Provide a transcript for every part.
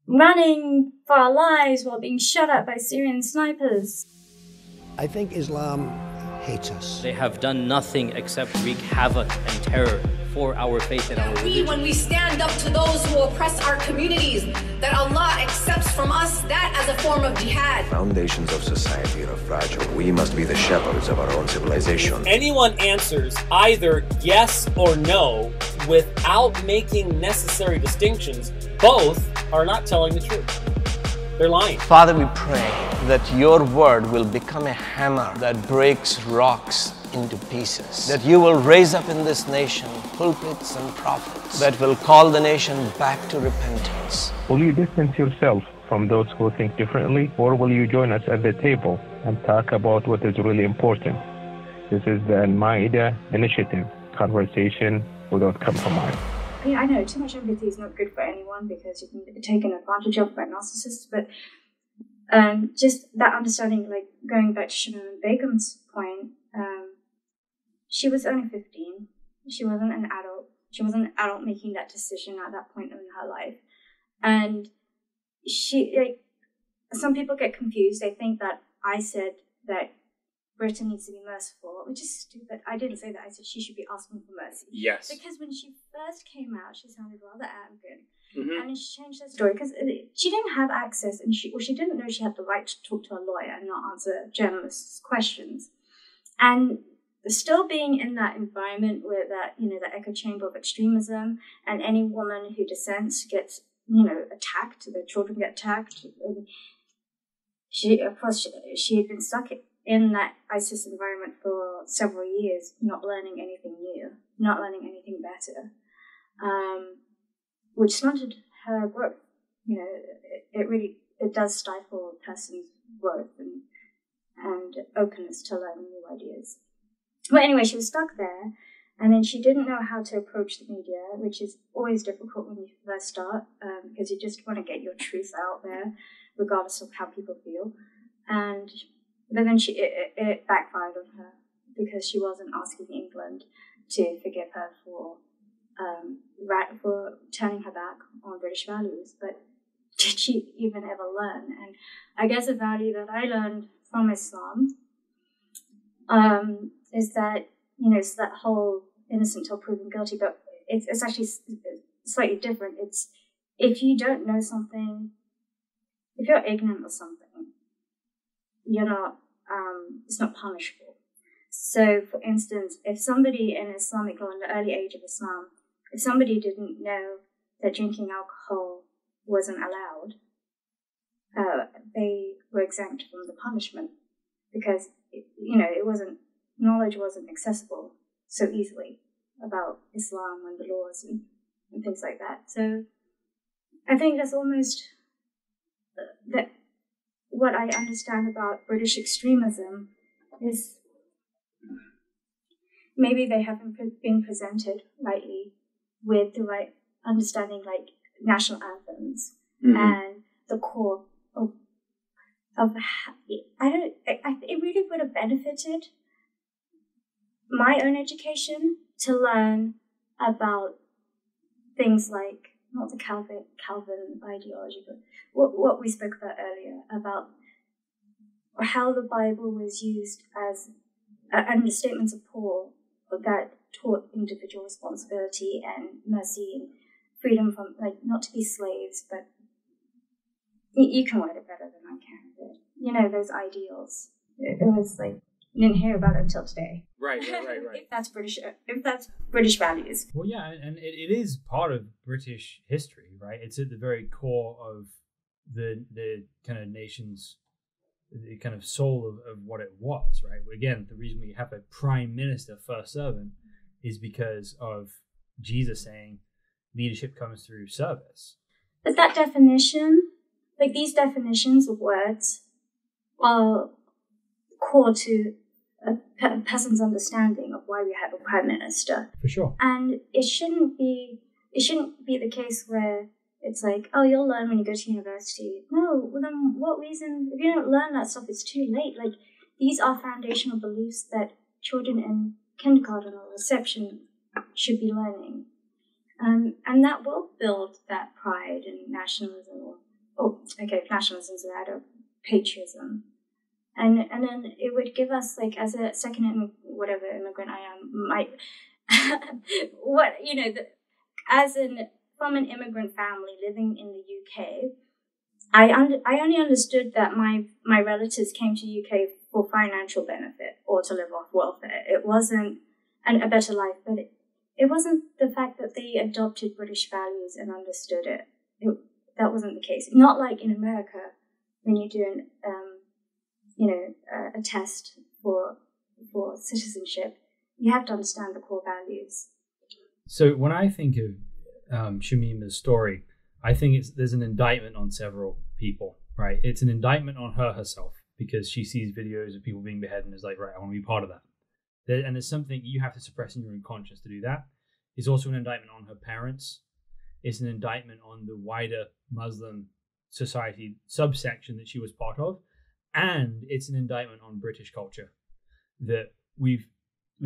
running for our lives while being shot at by Syrian snipers. I think Islam hates us. They have done nothing except wreak havoc and terror for our faith and our religion. When we stand up to those who oppress our communities, that Allah accepts from us that as a form of jihad. Foundations of society are fragile. We must be the shepherds of our own civilization. Anyone answers either yes or no without making necessary distinctions, both are not telling the truth. They're lying. Father, we pray that your word will become a hammer that breaks rocks into pieces. That you will raise up in this nation pulpits and prophets that will call the nation back to repentance. Will you distance yourself from those who think differently, or will you join us at the table and talk about what is really important? This is the Al-Ma'idah initiative, conversation without compromise. I know too much empathy is not good for anyone because you can get taken advantage of by narcissists, but just that understanding, like going back to Shannon Begum's point, she was only 15. She wasn't an adult. She wasn't an adult making that decision at that point in her life. And she, like, some people get confused. They think that I said that Britain needs to be merciful, which is stupid. I didn't say that. I said she should be asking for mercy. Yes. Because when she first came out, she sounded rather arrogant. Mm-hmm. And she changed her story because she didn't have access, and she didn't know she had the right to talk to a lawyer and not answer journalists' questions. And still being in that environment where that, the echo chamber of extremism, and any woman who dissents gets, attacked, their children get attacked. And she had been stuck in that ISIS environment for several years, not learning anything new, not learning anything better, which stunted her growth. It does stifle a person's growth and openness to learn new ideas. But anyway, she was stuck there, and then she didn't know how to approach the media, which is always difficult when you first start, because you just want to get your truth out there, regardless of how people feel. But then it backfired on her because she wasn't asking England to forgive her for turning her back on British values. But did she even ever learn? And I guess a value that I learned from Islam is that, it's that whole innocent till proven guilty, but it's actually slightly different. It's if you don't know something, if you're ignorant of something, you're not, it's not punishable. So, for instance, if somebody in Islamic law, in the early age of Islam, if somebody didn't know that drinking alcohol wasn't allowed, they were exempt from the punishment because, knowledge wasn't accessible so easily about Islam and the laws and things like that. So, I think that's almost that. What I understand about British extremism is maybe they haven't been presented rightly with the right understanding, like national anthems and the core of it really would have benefited my own education to learn about things like, not the Calvin ideology, but what we spoke about earlier, about how the Bible was used as, and the statements of Paul that taught individual responsibility and mercy and freedom from, not to be slaves, but you can word it better than I can, but, those ideals. It was you didn't hear about it until today. Right. If that's British values. Well, yeah, and it is part of British history, right? It's at the very core of the kind of nation's, the kind of soul of what it was, right? Again, the reason we have a prime minister, first servant, is because of Jesus saying leadership comes through service. But that definition, these definitions of words, are core to a person's understanding of why we have a prime minister. For sure. And it shouldn't be the case where it's you'll learn when you go to university. No, well then what reason? If you don't learn that stuff, it's too late. These are foundational beliefs that children in kindergarten or reception should be learning. And that will build that pride and nationalism or nationalism's a matter of patriotism. And then it would give us, like, as a second immigrant I am, from an immigrant family living in the UK, I only understood that my relatives came to UK for financial benefit or to live off welfare. It wasn't a better life, but it wasn't the fact that they adopted British values and understood it. That wasn't the case. Not like in America when you do a test for citizenship, you have to understand the core values. So when I think of Shamima's story, I think there's an indictment on several people, right? It's an indictment on herself because she sees videos of people being beheaded and is like, right, I want to be part of that. And there's something you have to suppress in your unconscious to do that. It's also an indictment on her parents. It's an indictment on the wider Muslim society subsection that she was part of. And it's an indictment on British culture that we'd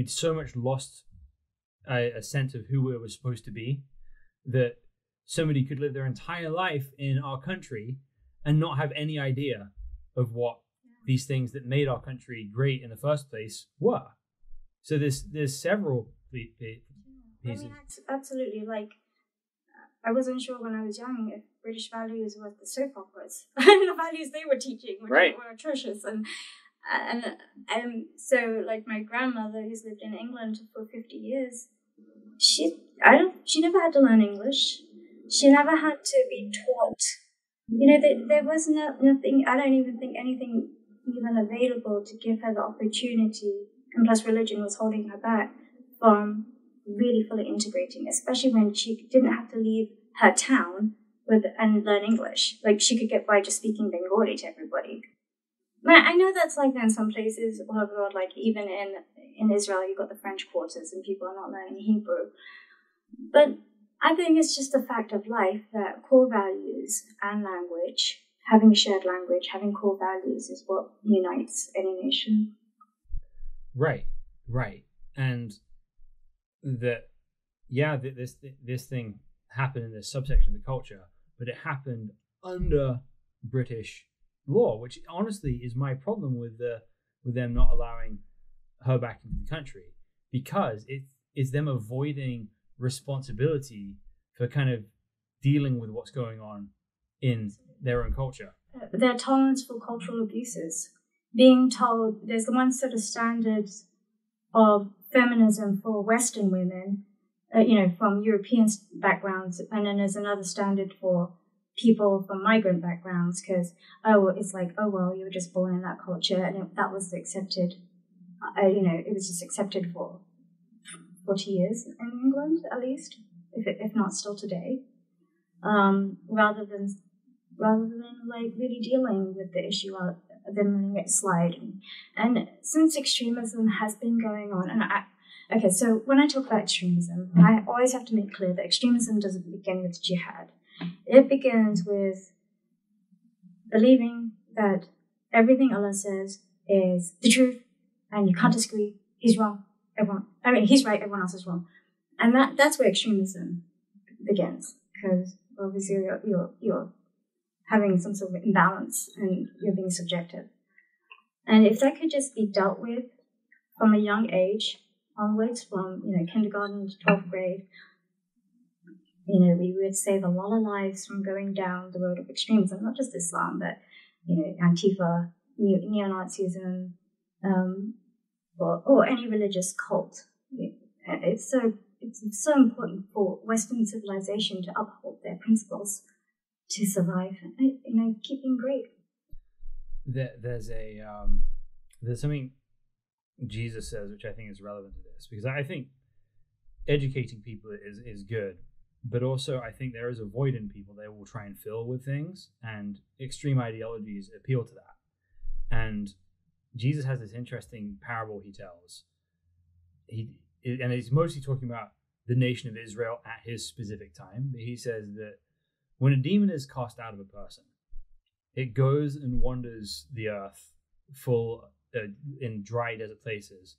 so much lost a sense of who we were supposed to be, that somebody could live their entire life in our country and not have any idea of what these things that made our country great in the first place were. So there's several pieces. I mean, absolutely. Like, I wasn't sure when I was young if British values were the soap operas and the values they were teaching, which were atrocious. And so, like, my grandmother, who's lived in England for 50 years, she never had to learn English. She never had to be taught. There was nothing. I don't even think anything even available to give her the opportunity. And plus, religion was holding her back from really fully integrating, especially when she didn't have to leave her town and learn English. Like, she could get by just speaking Bengali to everybody. I know that's like that in some places all over the world, like even in Israel, you've got the French quarters and people are not learning Hebrew. But I think it's just a fact of life that core values and language, having a shared language, having core values is what unites any nation. Right. And this thing happened in this subsection of the culture, but it happened under British law, which honestly is my problem with them not allowing her back into the country, because it is them avoiding responsibility for kind of dealing with what's going on in their own culture. Their tolerance for cultural abuses. Being told there's one set of standards of feminism for Western women, from European backgrounds, and then there's another standard for people from migrant backgrounds, because it's like, you were just born in that culture and that was accepted. It was just accepted for 40 years in England, at least, if not still today, rather than like really dealing with the issue of them letting it slide. And since extremism has been going on, so when I talk about extremism, I always have to make clear that extremism doesn't begin with jihad. It begins with believing that everything Allah says is the truth and you can't disagree. He's wrong. He's right, everyone else is wrong. And that's where extremism begins, because obviously you're having some sort of imbalance and you're being subjective. And if that could just be dealt with from a young age onwards, from kindergarten to 12th grade, we would save a lot of lives from going down the road of extremism, not just Islam, but Antifa, neo-Nazism, or any religious cult. It's so important for Western civilization to uphold their principles to survive and keep being great. There's something Jesus says which I think is relevant to this, because I think educating people is good, but also I think there is a void in people they will try and fill with things, and extreme ideologies appeal to that. And Jesus has this interesting parable he tells. And he's mostly talking about the nation of Israel at his specific time, but he says that when a demon is cast out of a person, it goes and wanders the earth full in dry desert places.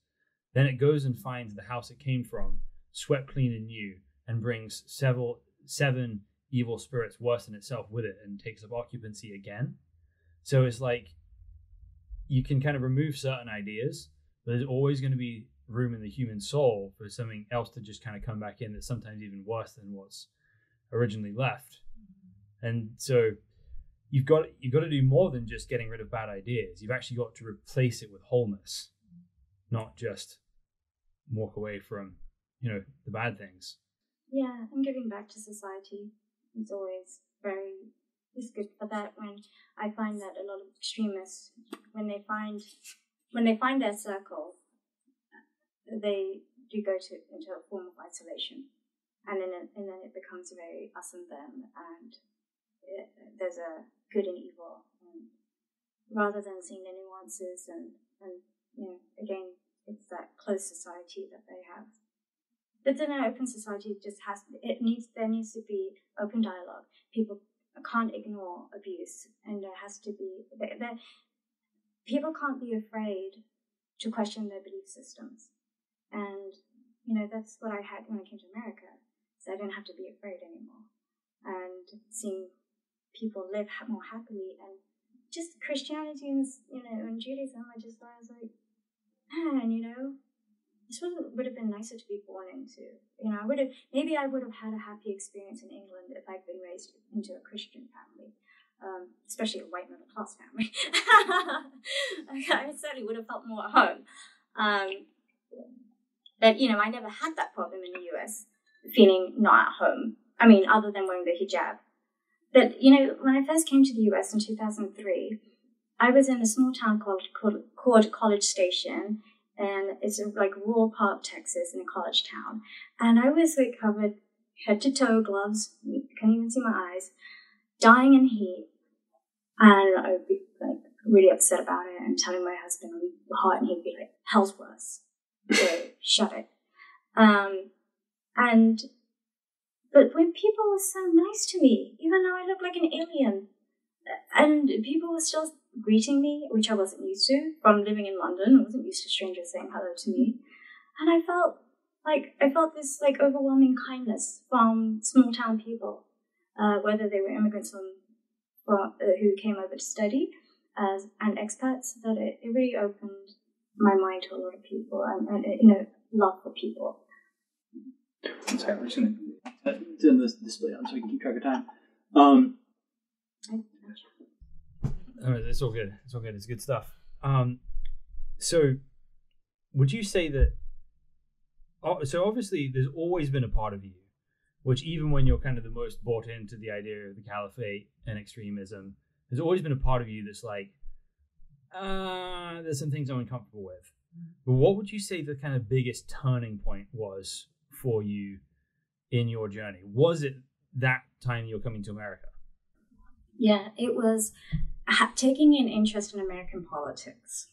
Then it goes and finds the house it came from, swept clean and new, and brings 7 evil spirits worsen itself with it and takes up occupancy again. So it's like you can kind of remove certain ideas, but there's always going to be room in the human soul for something else to just kind of come back in that's sometimes even worse than what's originally left. And so you've got to do more than just getting rid of bad ideas. You've actually got to replace it with wholeness, not just walk away from, the bad things. Yeah, and giving back to society is always it's good for that. When I find that a lot of extremists, when they find their circle, they do go into a form of isolation, and then it becomes very us and them, and there's a good and evil, and rather than seeing the nuances and again, it's that close society that they have. But in an open society, there needs to be open dialogue. People can't ignore abuse, and there has to be people can't be afraid to question their belief systems. And that's what I had when I came to America, so I didn't have to be afraid anymore. And seeing people live more happily, and just Christianity and Judaism, I was like, man, this would have been nicer to be born into. I would have had a happy experience in England if I'd been raised into a Christian family, especially a white middle class family. I certainly would have felt more at home. But I never had that problem in the US, feeling not at home. I mean, other than wearing the hijab. But when I first came to the US in 2003, I was in a small town called College Station. And it's like rural Park, Texas, in a college town. And I was like covered head to toe, gloves, couldn't even see my eyes, dying in heat. And I would be like really upset about it and telling my husband I'm hot, and he'd be like, hell's worse. So shut it. But when people were so nice to me, even though I looked like an alien, and people were still greeting me, which I wasn't used to from living in London. I wasn't used to strangers saying hello to me. And I felt this like overwhelming kindness from small town people, whether they were immigrants who came over to study and expats, that it really opened my mind to a lot of people and love for people. Sorry, I'm just going to turn this display on so we can keep track of time. It's all good. It's all good. It's good stuff. So would you say that, so obviously there's always been a part of you, which even when you're kind of the most bought into the idea of the Caliphate and extremism, there's always been a part of you that's like, there's some things I'm uncomfortable with. But what would you say the kind of biggest turning point was for you in your journey? Was it that time you're coming to America? Yeah, it was taking an interest in American politics,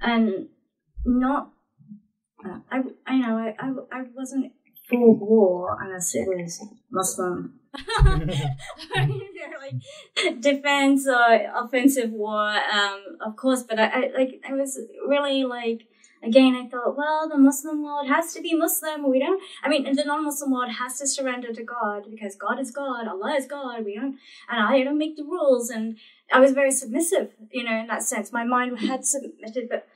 and not. I wasn't for war unless it was Muslim. Like defense or offensive war, of course. But I was really like. Again, I thought, well, the Muslim world has to be Muslim. The non-Muslim world has to surrender to God because God is God, Allah is God. And I don't make the rules. And I was very submissive, in that sense. My mind had submitted, but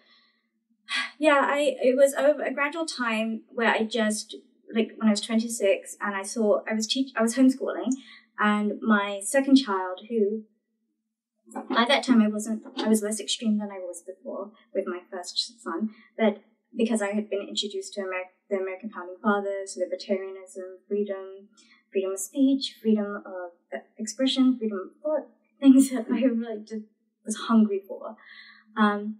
yeah, it was over a gradual time where I just, like when I was 26 and I was homeschooling, and my second child, who at that time I was less extreme than I was before with my first son, but because I had been introduced to the American founding fathers, libertarianism, freedom of speech, freedom of expression, freedom of thought, things that I really just was hungry for. And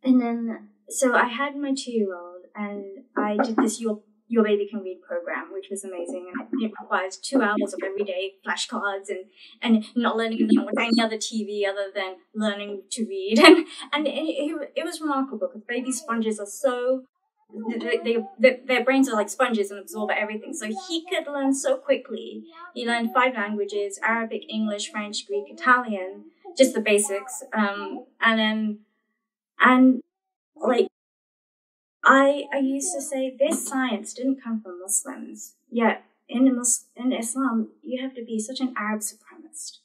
then, so I had my 2-year-old, and I did this Your Baby Can Read program, which was amazing. And it requires 2 hours of everyday flashcards and not learning any other TV other than learning to read. And it was remarkable because baby sponges are so, their brains are like sponges and absorb everything. So he could learn so quickly. He learned 5 languages: Arabic, English, French, Greek, Italian, just the basics. I used to say this science didn't come from Muslims, yet in Islam, you have to be such an Arab supremacist.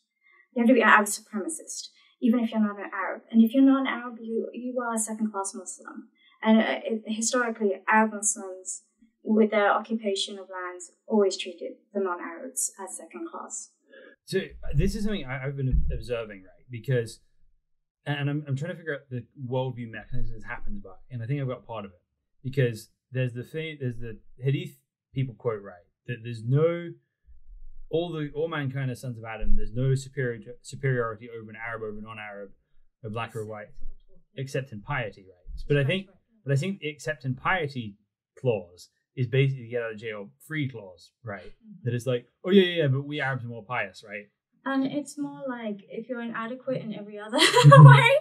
You have to be an Arab supremacist, even if you're not an Arab. And if you're not an Arab, you are a second-class Muslim. And historically, Arab Muslims, with their occupation of lands, always treated the non-Arabs as second class. So this is something I've been observing, right? Because, and I'm trying to figure out the worldview mechanism this happens by, and I think I've got part of it. Because there's the Hadith people quote, right, that there's no, all mankind are sons of Adam. There's no superiority over an Arab, over a non-Arab, a black or a white, except in piety, right? But I think the except in piety clause is basically the get out of jail free clause, right? Mm-hmm. That is like, oh yeah, but we Arabs are more pious, right? And it's more like if you're inadequate in every other way,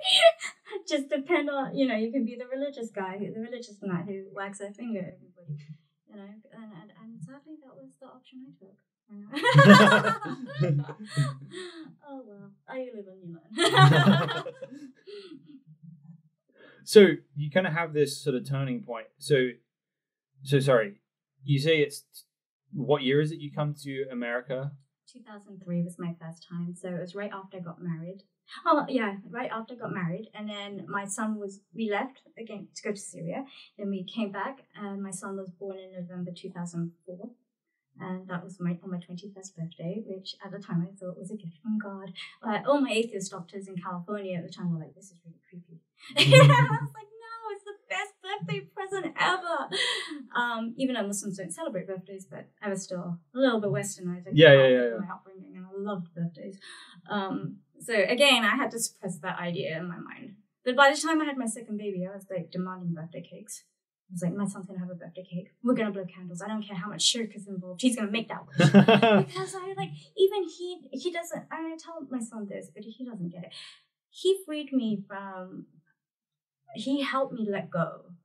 just depend on, you can be the religious guy, the religious nut who wags their finger at everybody, and sadly that was the option I took. Oh well, I live and you learn. So you kind of have this sort of turning point. So sorry, you say it's, what year is it you come to America? 2003 was my first time, so it was right after I got married. Oh yeah, right after I got married, and then my son we left again to go to Syria. Then we came back, and my son was born in November 2004, and that was on my 21st birthday, which at the time I thought was a gift from God. All my atheist doctors in California at the time were like, "This is really creepy." I was like, "No, it's the best birthday present ever." Even though Muslims don't celebrate birthdays, but I was still a little bit westernized. Yeah. My upbringing, and I loved birthdays. So again, I had to suppress that idea in my mind. But by the time I had my second baby, I was like demanding birthday cakes. I was like, my son's gonna have a birthday cake. We're gonna blow candles. I don't care how much shirk is involved. He's gonna make that wish. Because I like, even he doesn't. I tell my son this, but he doesn't get it. He freed me from. He helped me let go.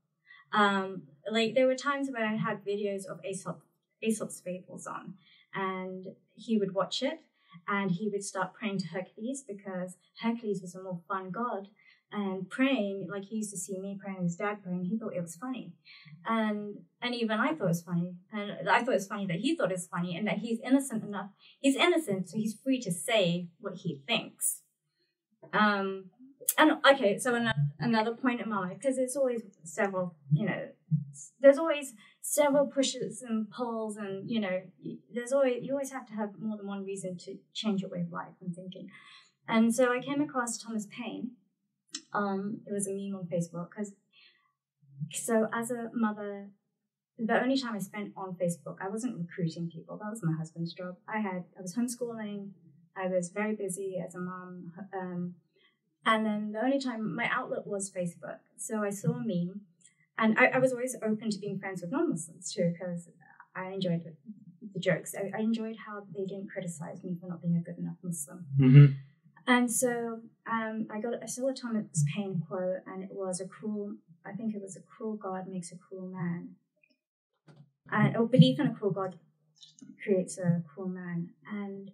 Like there were times where I had videos of Aesop's fables on, and he would watch it, and he would start praying to Hercules, because Hercules was a more fun god, and praying, like he used to see me praying, his dad praying, he thought it was funny, and even I thought it was funny, and I thought it was funny that he thought it was funny, and that he's innocent enough. He's innocent, so he's free to say what he thinks. And okay, so another point in my life, because there's always several, there's always several pushes and pulls, and you always have to have more than one reason to change your way of life and thinking. And so I came across Thomas Paine. It was a meme on Facebook, so as a mother, the only time I spent on Facebook, I wasn't recruiting people. That was my husband's job. I was homeschooling. I was very busy as a mom. And then the only time my outlet was Facebook. So I saw a meme, and I was always open to being friends with non-Muslims too, because I enjoyed the jokes. I enjoyed how they didn't criticize me for not being a good enough Muslim. Mm-hmm. And so I saw a Thomas Paine quote, and it was a cruel God makes a cruel man. Or belief in a cruel God creates a cruel man. And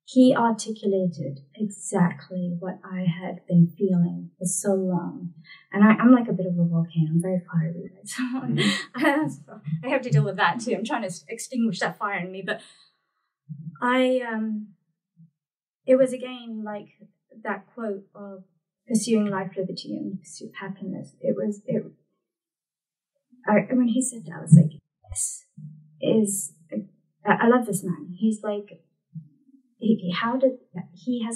he articulated exactly what I had been feeling for so long. And I'm like a bit of a volcano. I'm very fiery. Right? So I have to deal with that too. I'm trying to extinguish that fire in me. But it was again like that quote of pursuing life, liberty, and pursue happiness. When he said that, I was like, I love this man. He's like, he has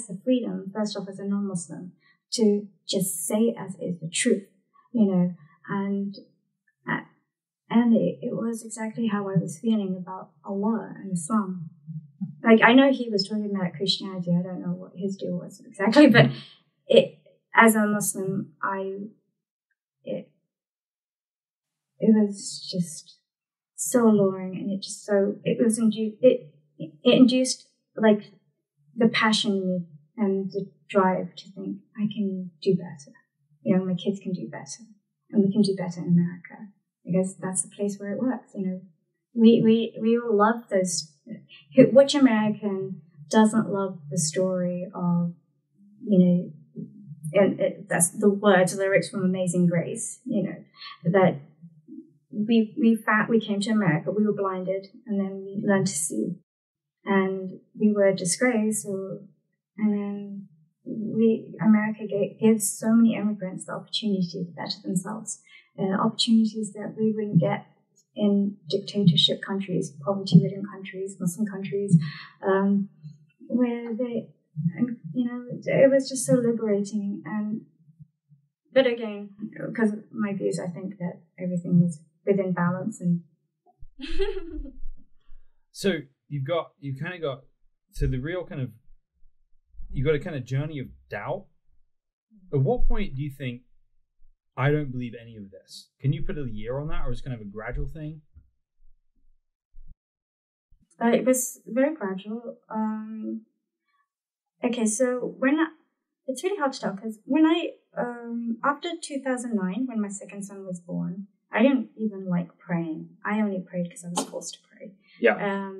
the freedom, first off, as a non-Muslim, to just say it as is, the truth, and it was exactly how I was feeling about Allah and Islam. Like, I know he was talking about Christianity. I don't know what his deal was exactly, but as a Muslim, it was just so alluring, and it induced like the passion in me and the drive to think I can do better. My kids can do better, and we can do better in America, because that's the place where it works. We all love those. Which American doesn't love the story of, and that's the lyrics from Amazing Grace, that we came to America. We were blinded, and then we learned to see, and we were disgraced. And then America gives so many immigrants the opportunity to better themselves, opportunities that we wouldn't get in dictatorship countries, poverty-ridden countries, Muslim countries, where they, it was just so liberating. But again, because of my views, I think that everything is within balance. And so you've kind of got the real kind of, you got a kind of journey of doubt. At what point do you think, I don't believe any of this? Can you put a year on that, or is it kind of a gradual thing? It was very gradual. Okay, so it's really hard to tell, because when after 2009, when my second son was born, I didn't even like praying. I only prayed because I was forced to pray. Yeah.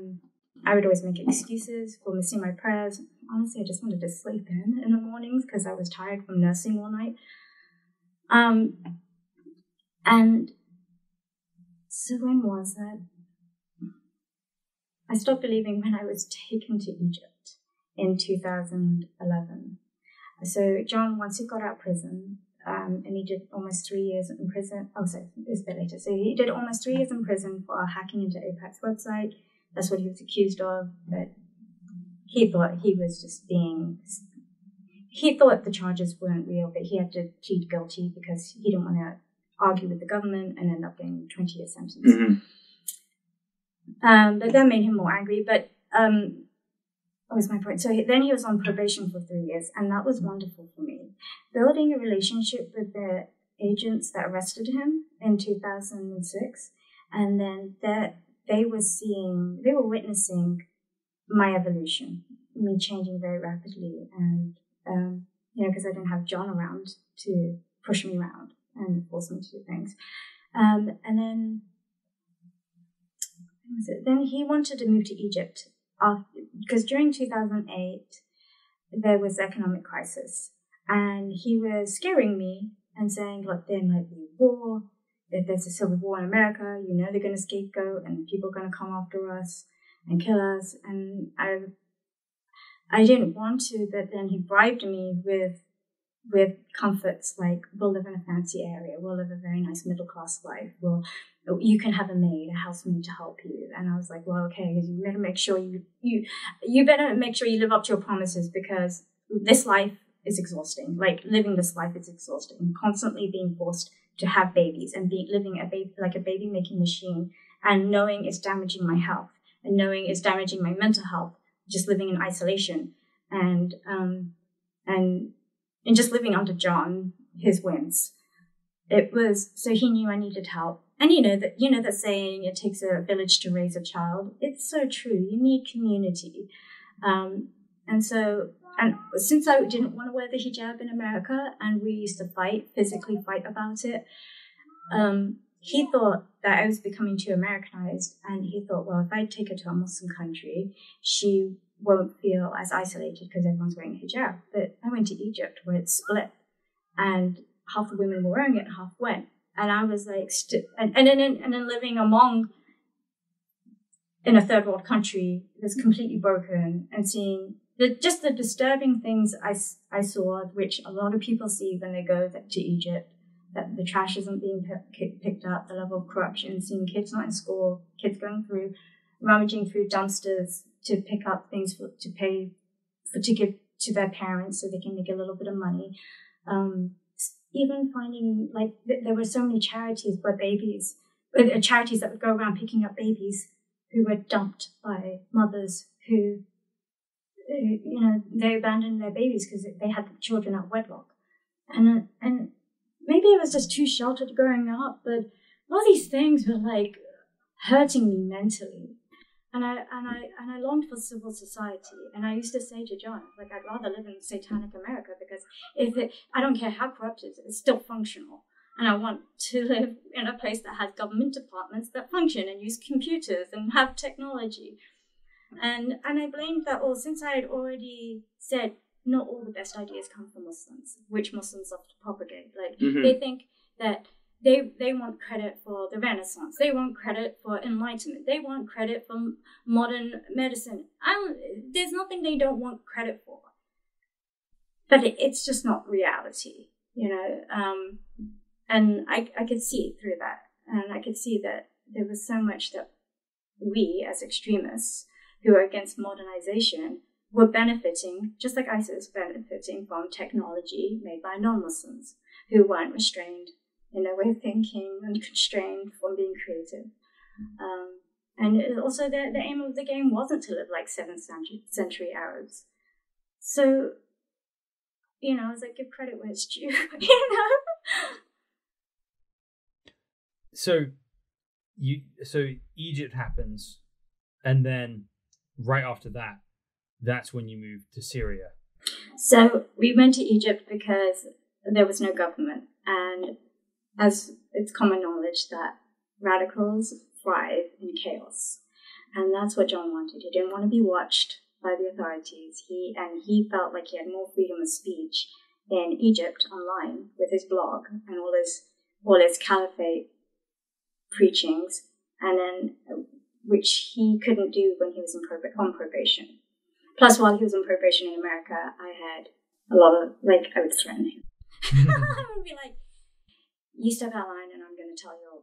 I would always make excuses for missing my prayers. Honestly, I just wanted to sleep in the mornings because I was tired from nursing all night. And so when was that? I stopped believing when I was taken to Egypt in 2011. So John, once he got out of prison, and he did almost 3 years in prison. Oh, sorry, it was a bit later. So he did almost 3 years in prison for hacking into AIPAC's website. That's what he was accused of. But he thought he was just he thought the charges weren't real, but he had to plead guilty because he didn't want to argue with the government and end up getting a 20-year sentence. Mm-hmm. But that made him more angry. But what was my point? So then he was on probation for 3 years, and that was wonderful for me. Building a relationship with the agents that arrested him in 2006, and then that they were witnessing my evolution, me changing very rapidly, and because I didn't have John around to push me around and force me to do things, and then he wanted to move to Egypt because during 2008 there was economic crisis, and he was scaring me and saying, look, there might be war. If there's a civil war in America, they're going to scapegoat and people are going to come after us and kill us. And I didn't want to, but then he bribed me with comforts like, we'll live in a fancy area, we'll live a very nice middle class life, you can have a housemaid to help you. And I was like, well, okay, you better make sure you better make sure you live up to your promises, because this life is exhausting. Like, living this life is exhausting. Constantly being forced to have babies and living like a baby making machine, and knowing it's damaging my health and knowing it's damaging my mental health, just living in isolation and just living under John, his whims. So he knew I needed help. And that saying, it takes a village to raise a child. It's so true. You need community. And since I didn't want to wear the hijab in America, and we used to physically fight about it, he thought that I was becoming too Americanized, and he thought, well, if I take her to a Muslim country, she won't feel as isolated because everyone's wearing a hijab. But I went to Egypt where it's split, and half the women were wearing it and half weren't. And I was like, and then living in a third world country that's completely broken, and seeing the disturbing things I saw, which a lot of people see when they go to Egypt, that the trash isn't being picked up, the level of corruption, seeing kids not in school, kids rummaging through dumpsters to pick up things to pay to give to their parents so they can make a little bit of money. Even finding, like, there were so many charities charities that would go around picking up babies who were dumped by mothers who, they abandoned their babies because they had children out of wedlock. And maybe I was just too sheltered growing up, but all these things were like hurting me mentally. And I longed for civil society. And I used to say to John, like, I'd rather live in satanic America, because I don't care how corrupt it is, it's still functional. And I want to live in a place that has government departments that function and use computers and have technology. And I blamed that all, since I had already said not all the best ideas come from Muslims, which Muslims love to propagate. Like, they think that They want credit for the Renaissance. They want credit for Enlightenment. They want credit for modern medicine. There's nothing they don't want credit for. But it's just not reality, you know. And I could see through that. And I could see that there was so much that we, as extremists who are against modernization, were benefiting, just like ISIS, benefiting from technology made by non-Muslims who weren't restrained in their way of thinking and constrained from being creative. And also the aim of the game wasn't to live like 7th century Arabs. So, you know, I was like, give credit where it's due, you know? So Egypt happens, and then right after that, that's when you move to Syria. So we went to Egypt because there was no government, and as it's common knowledge that radicals thrive in chaos, and that's what John wanted. He didn't want to be watched by the authorities. He felt like he had more freedom of speech in Egypt online with his blog and all his Caliphate preachings, and then which he couldn't do when he was on probation. Plus, while he was on probation in America, I had a lot of, like, I would threaten him. I would be like, you step out of line and I'm going to tell your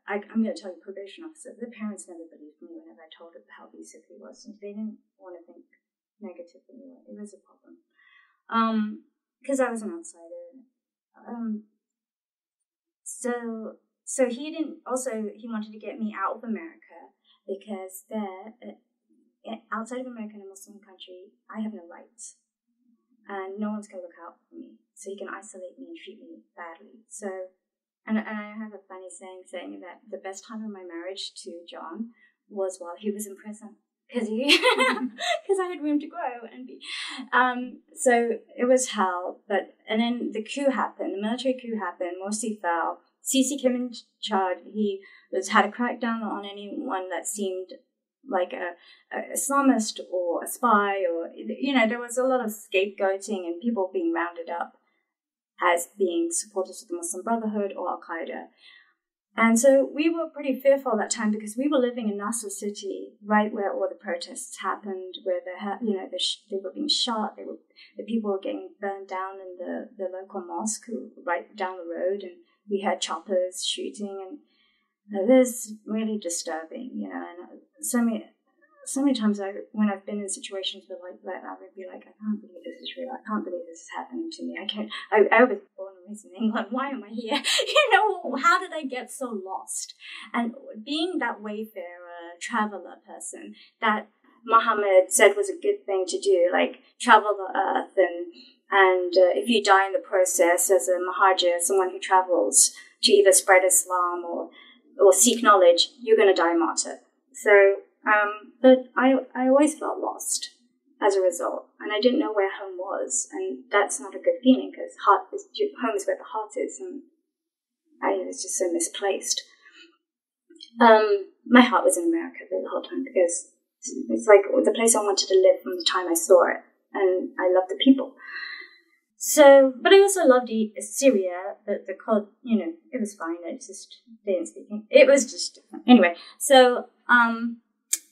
I'm going to tell your probation officer. The parents never believed me whenever I told them how abusive he was. And they didn't want to think negatively. It was a problem. Because I was an outsider. So he wanted to get me out of America because outside of America, in a Muslim country, I have no rights. And no one's going to look out for me. So he can isolate me and treat me badly. So, and I have a funny saying that the best time of my marriage to John was while he was in prison. Because I had room to grow and be. So it was hell. And then the coup happened. The military coup happened. Morsi fell. Sisi came in charge. He had a crackdown on anyone that seemed like a Islamist or a spy, or, you know, there was a lot of scapegoating and people being rounded up as being supporters of the Muslim Brotherhood or Al-Qaeda. And so we were pretty fearful that time because we were living in Nasser City, right where all the protests happened, where they were being shot, the people were getting burned down in the local mosque right down the road, and we had choppers shooting, and it was really disturbing, you know. And so many times when I've been in situations where like that, I would be like, I can't believe this is real. I can't believe this is happening to me. I was born and raised in England. Why am I here? You know, how did I get so lost? And being that wayfarer, traveler person that Muhammad said was a good thing to do, like travel the earth, and if you die in the process as a muhajir, someone who travels to either spread Islam or seek knowledge, you're going to die a martyr. So, but I always felt lost as a result, and I didn't know where home was, and that's not a good feeling because home is where the heart is, and I was just so misplaced. My heart was in America the whole time because it's like the place I wanted to live from the time I saw it, and I loved the people. So, but I also loved Syria, the cult, you know, it was fine. I just didn't speak. It was just different. Anyway, so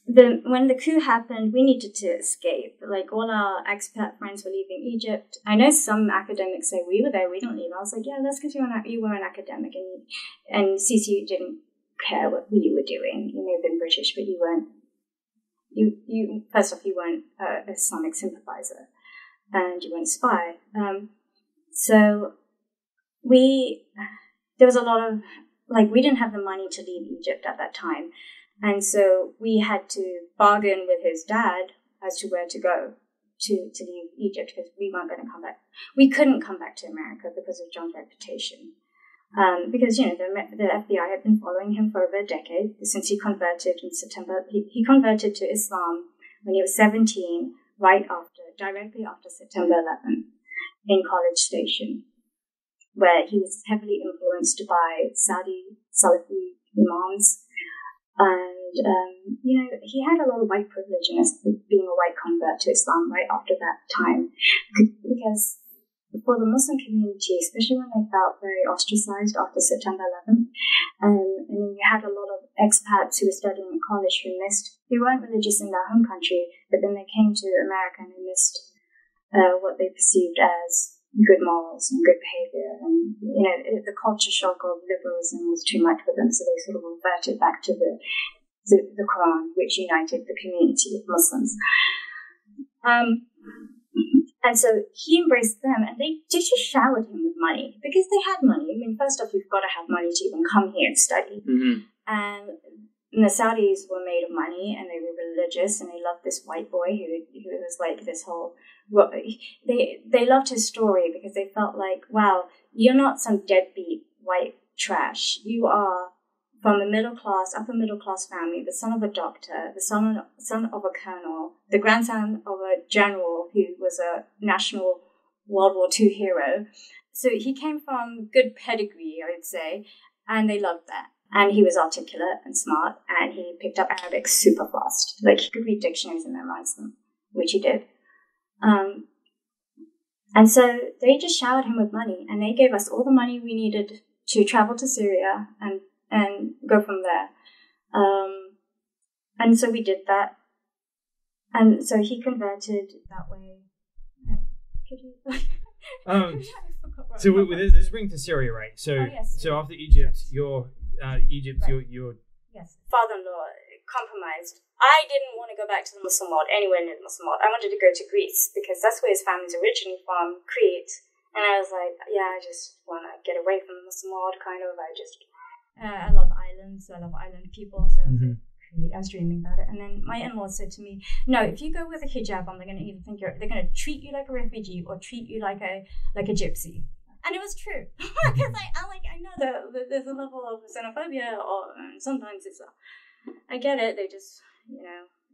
when the coup happened, we needed to escape. Like, all our expat friends were leaving Egypt. I know some academics say we were there, we didn't leave. I was like, yeah, that's because you were an academic, and CCU didn't care what you were doing. You may have been British, but you weren't. You first off, you weren't an Islamic sympathizer, and you weren't a spy. So there was a lot of, like, we didn't have the money to leave Egypt at that time. And so we had to bargain with his dad as to where to go to leave Egypt because we weren't going to come back. We couldn't come back to America because of John's reputation. Because, you know, the FBI had been following him for over a decade since he converted in September. He converted to Islam when he was 17, directly after September 11th in College Station, where he was heavily influenced by Saudi Salafi imams. And, you know, he had a lot of white privilege in being a white convert to Islam right after that time. Because for the Muslim community, especially when they felt very ostracized after September 11th, and then you had a lot of expats who were studying at college who weren't religious in their home country, but then they came to America and they missed what they perceived as good morals and good behavior, and the culture shock of liberalism was too much for them, so they sort of reverted back to the Quran, which united the community of Muslims. And so he embraced them, and they just showered him with money because they had money. I mean, first off, you've got to have money to even come here and study. Mm-hmm. And the Saudis were made of money, and they were religious, and they loved this white boy who was like this whole. They loved his story because they felt like, wow, you're not some deadbeat white trash. You are from a upper middle class family, the son of a doctor, the son of a colonel, the grandson of a general who was a national World War II hero. So he came from good pedigree, I would say, and they loved that. And he was articulate and smart, and he picked up Arabic super fast. Like, he could read dictionaries and memorize them, which he did. And so they just showered him with money, and they gave us all the money we needed to travel to Syria and go from there. And so we did that. And so he converted that way. Could you... So this is bringing to Syria, right? So so after Egypt, your yes, father-in-law compromised. I didn't want to go back to the Muslim world, anywhere near the Muslim world. I wanted to go to Greece because that's where his family's originally from, Crete. And I was like, yeah, I just want to get away from the Muslim world, kind of. I love islands. I love island people. So I was dreaming about it. And then my in-law said to me, no, if you go with a hijab on, they're going to either think they're going to treat you like a refugee or treat you like a gypsy. And it was true. Because I know that there's a level of xenophobia, or sometimes I get it. They just,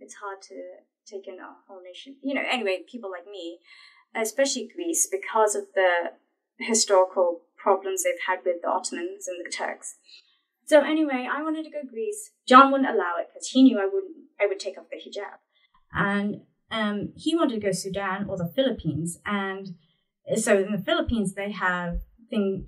it's hard to take in a whole nation. Anyway, people like me, especially Greece, because of the historical problems they've had with the Ottomans and the Turks. So anyway, I wanted to go Greece. John wouldn't allow it because he knew I would take off the hijab. And he wanted to go Sudan or the Philippines. And so in the Philippines, they have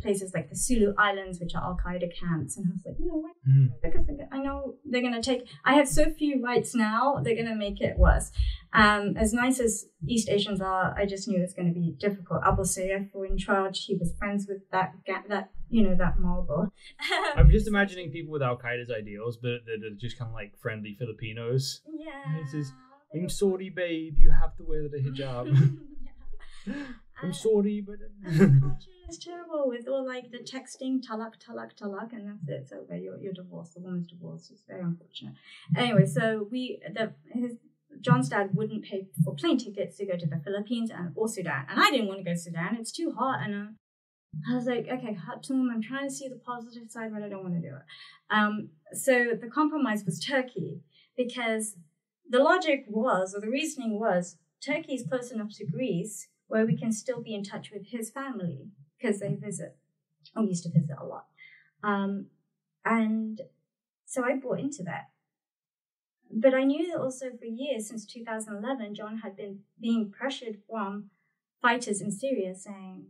places like the Sulu Islands, which are Al-Qaeda camps. And I was like, what? Because I know they're going to take... I have so few rights now, they're going to make it worse. As nice as East Asians are, I just knew it was going to be difficult. Abu Sayyaf were in charge. He was friends with that Marlboro. I'm just imagining people with Al-Qaeda's ideals, but they're just kind of like friendly Filipinos. Yeah. He says, I'm sorry, babe, you have to wear the hijab. I'm sorry, but... the culture is terrible with all like the texting, talak, and that's it. So you're divorced. The woman's divorced. It's very unfortunate. Anyway, so John's dad wouldn't pay for plane tickets to go to the Philippines or Sudan. And I didn't want to go to Sudan. It's too hot. And I was like, okay, Khartoum, I'm trying to see the positive side, but I don't want to do it. So the compromise was Turkey, because the logic was, or the reasoning was, Turkey is close enough to Greece where we can still be in touch with his family because they visit. We used to visit a lot. And so I bought into that. But I knew that also for years, since 2011, John had been being pressured from fighters in Syria saying,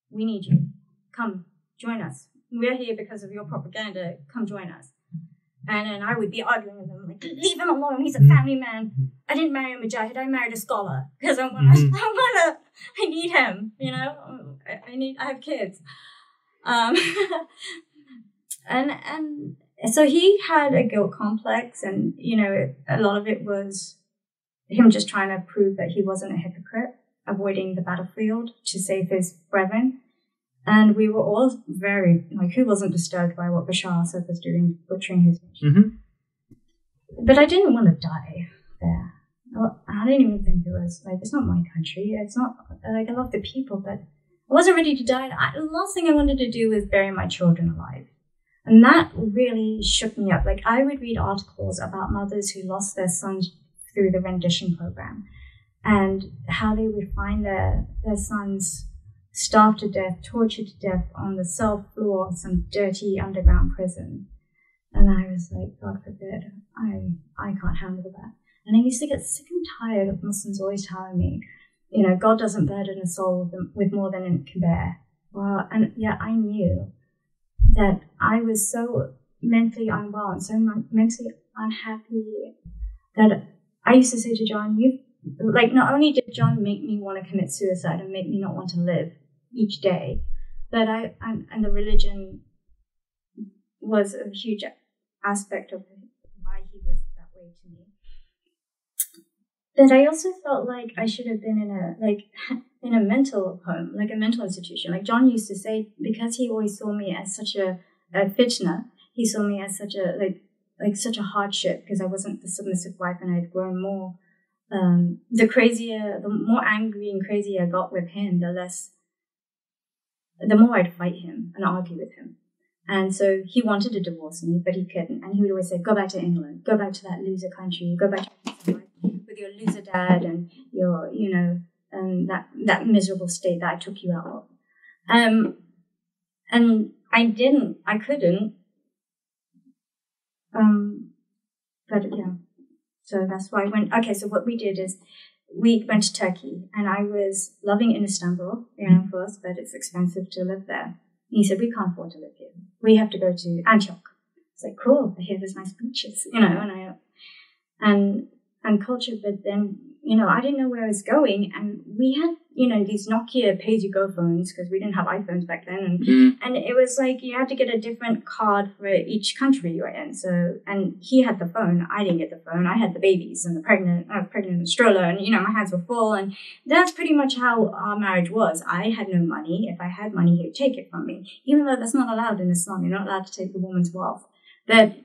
we need you. Come, join us. We're here because of your propaganda. Come join us. And then I would be arguing with him, like, leave him alone. He's a family man. I didn't marry a mujahid. I married a scholar because I need him. I have kids. And so he had a guilt complex, and a lot of it was him just trying to prove that he wasn't a hypocrite, avoiding the battlefield to save his brethren. And we were all very, who wasn't disturbed by what Bashar Assad was doing, butchering his nation? But I didn't want to die there. I didn't even think it was, it's not my country. It's not, I love the people, but I wasn't ready to die. The last thing I wanted to do was bury my children alive. And that really shook me up. I would read articles about mothers who lost their sons through the rendition program, and how they would find their sons starved to death, tortured to death on the cell floor of some dirty underground prison. And I was like, God forbid, I can't handle that. And I used to get sick and tired of Muslims always telling me, God doesn't burden a soul with more than it can bear. Well, and yet I knew that I was so mentally unwell and so mentally unhappy that I used to say to John, not only did John make me want to commit suicide and make me not want to live each day, but and the religion was a huge aspect of why he was that way to me. That I also felt like I should have been in a mental home, like a mental institution. Like John used to say, because he always saw me as such a fitna, he saw me as such a hardship because I wasn't the submissive wife and I'd grown more. The more angry and crazy I got with him, the more I'd fight him and argue with him. And so he wanted to divorce me, but he couldn't. And he would always say, go back to England, go back to that loser country, go back to with your loser dad and your, that miserable state that I took you out of. And I couldn't. But yeah, so that's why so what we did is we went to Turkey and I was living in Istanbul, of course, but it's expensive to live there. And he said, we can't afford to live here. We have to go to Antioch. It's like, cool, I hear there's nice beaches, and culture, but then, I didn't know where I was going. And we had, these Nokia pay-as-you-go phones because we didn't have iPhones back then. And it was like you had to get a different card for each country you were in. So, and he had the phone. I didn't get the phone. I had the babies and I was pregnant in a stroller and, my hands were full. And that's pretty much how our marriage was. I had no money. If I had money, he would take it from me, even though that's not allowed in Islam. You're not allowed to take the woman's wealth. But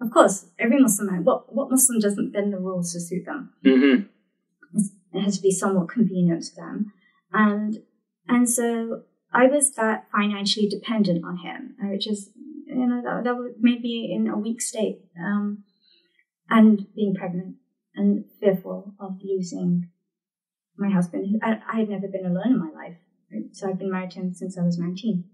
of course, every Muslim man, what Muslim doesn't bend the rules to suit them? Mm-hmm. It has to be somewhat convenient to them. And so I was that financially dependent on him, which is, that made me in a weak state, and being pregnant and fearful of losing my husband. I had never been alone in my life. So I've been married to him since I was 19.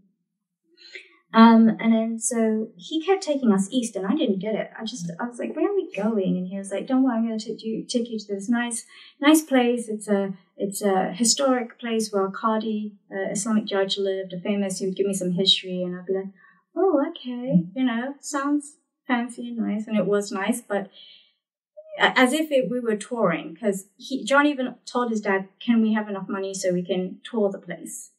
And then so he kept taking us east and I didn't get it. I was like, where are we going? And he was like, don't worry, I'm going to take you to this nice place. It's a historic place where a Qadi, Islamic judge lived, he would give me some history and I'd be like, oh, okay, sounds fancy and nice. And it was nice, but as if we were touring, because John even told his dad, can we have enough money so we can tour the place?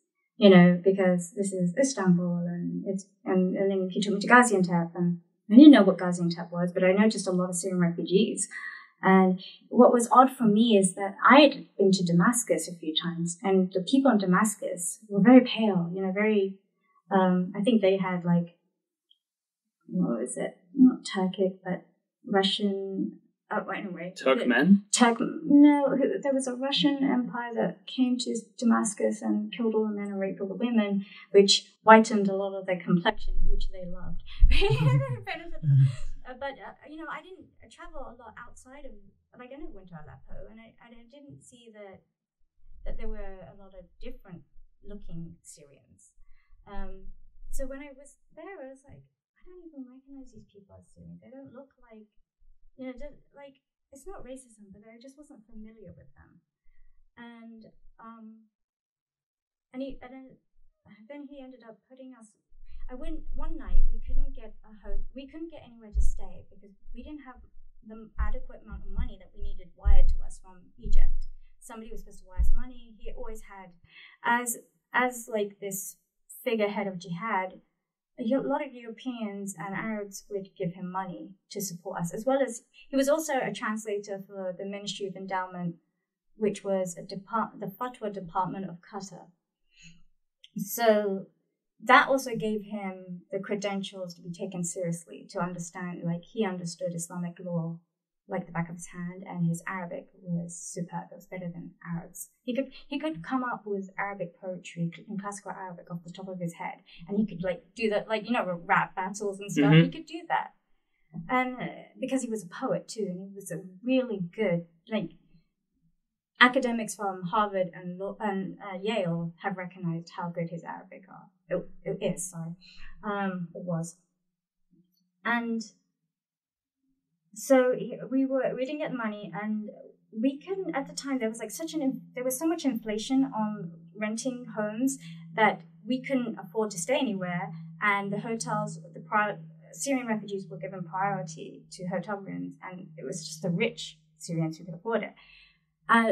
Because this is Istanbul and then he took me to Gaziantep and I didn't know what Gaziantep was, but I noticed a lot of Syrian refugees. And what was odd for me is that I had been to Damascus a few times and the people in Damascus were very pale, very, I think they had like, what was it? Not Turkic, but Russian. Anyway. Turkmen? No, there was a Russian empire that came to Damascus and killed all the men and raped all the women, which whitened a lot of their complexion, which they loved. But I didn't travel a lot outside of, I never went to Aleppo, and I didn't see that there were a lot of different looking Syrians. So when I was there, I was like, I don't even recognize these people as Syrian. They don't look like, it's not racism, but I just wasn't familiar with them. And then he ended up putting us. One night we couldn't get anywhere to stay because we didn't have the adequate amount of money that we needed wired to us from Egypt. Somebody was supposed to wire us money. He always had, as like this figurehead of jihad. A lot of Europeans and Arabs would give him money to support us, as well as he was also a translator for the Ministry of Endowment, which was the Fatwa department of Qatar. So that also gave him the credentials to be taken seriously, to understand, he understood Islamic law like the back of his hand, and his Arabic was superb. It was better than Arabs. He could come up with Arabic poetry in classical Arabic off the top of his head, and he could do that, rap battles and stuff. Mm-hmm. He could do that, and because he was a poet too, and he was a really good academics from Harvard and Yale have recognized how good his Arabic was, and. So we didn't get money, and we couldn't, at the time, there was like there was so much inflation on renting homes that we couldn't afford to stay anywhere. And the hotels, Syrian refugees were given priority to hotel rooms, and it was just the rich Syrians who could afford it.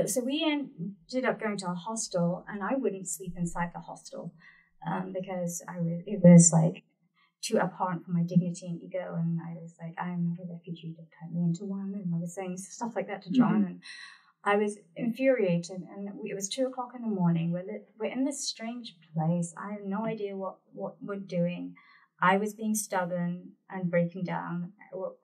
So we ended up going to a hostel, and I wouldn't sleep inside the hostel because it was like too apparent for my dignity and ego, and I was like, I am not a refugee, don't turn me into one, and I was saying stuff like that to John, and I was infuriated, and it was 2:00 in the morning. We're in this strange place. I have no idea what we're doing. I was being stubborn and breaking down,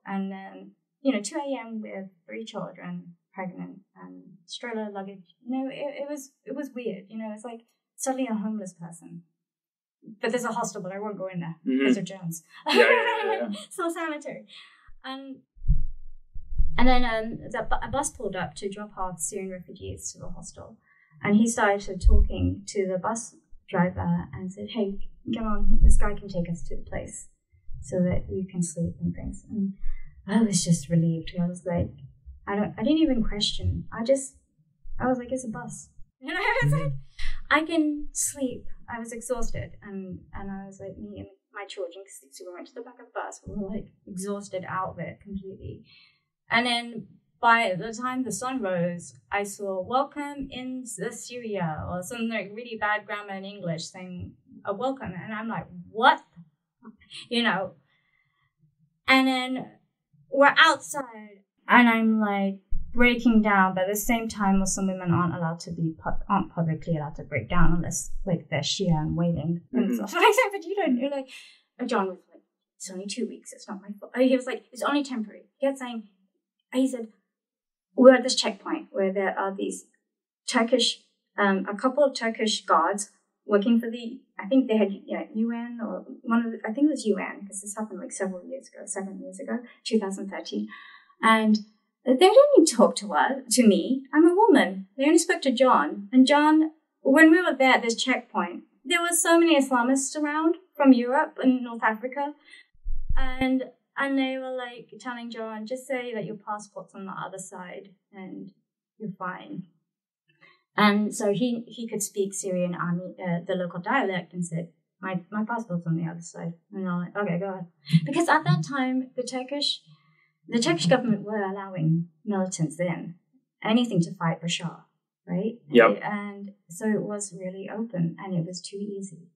and then 2 a.m. with 3 children, pregnant, and stroller luggage. It was weird. It's like suddenly a homeless person. But there's a hostel, but I won't go in there because of germs. Yeah. It's not sanitary. And then a bus pulled up to drop off Syrian refugees to the hostel. And he started talking to the bus driver and said, hey, come on, this guy can take us to the place so that you can sleep and things. And I was just relieved. I was like, I didn't even question. I was like, it's a bus. And I was like, I can sleep. I was exhausted. And I was like, me and my children, so we went to the back of the bus. We were like exhausted out of it completely. And then by the time the sun rose, I saw welcome in Syria or some like really bad grammar in English saying a welcome. And I'm like, what? And then we're outside and I'm like breaking down, but at the same time Muslim women aren't publicly allowed to break down unless like they're Shia and wailing and stuff like that. But you're like, John was like, it's only 2 weeks, it's not my fault. He was like, it's only temporary. He said, we're at this checkpoint where there are these Turkish, a couple of Turkish guards working for I think they had UN or I think it was UN, because this happened like 7 years ago, 2013. And they didn't talk to me. I'm a woman. They only spoke to John. And John, when we were there at this checkpoint, there were so many Islamists around from Europe and North Africa. And they were like telling John, just say that your passport's on the other side and you're fine. And so he could speak Syrian army, the local dialect, and said, my passport's on the other side. And I'm like, okay, go ahead. Because at that time, the Turkish government were allowing militants in, anything to fight Bashar, right? Yep. And so it was really open, and it was too easy.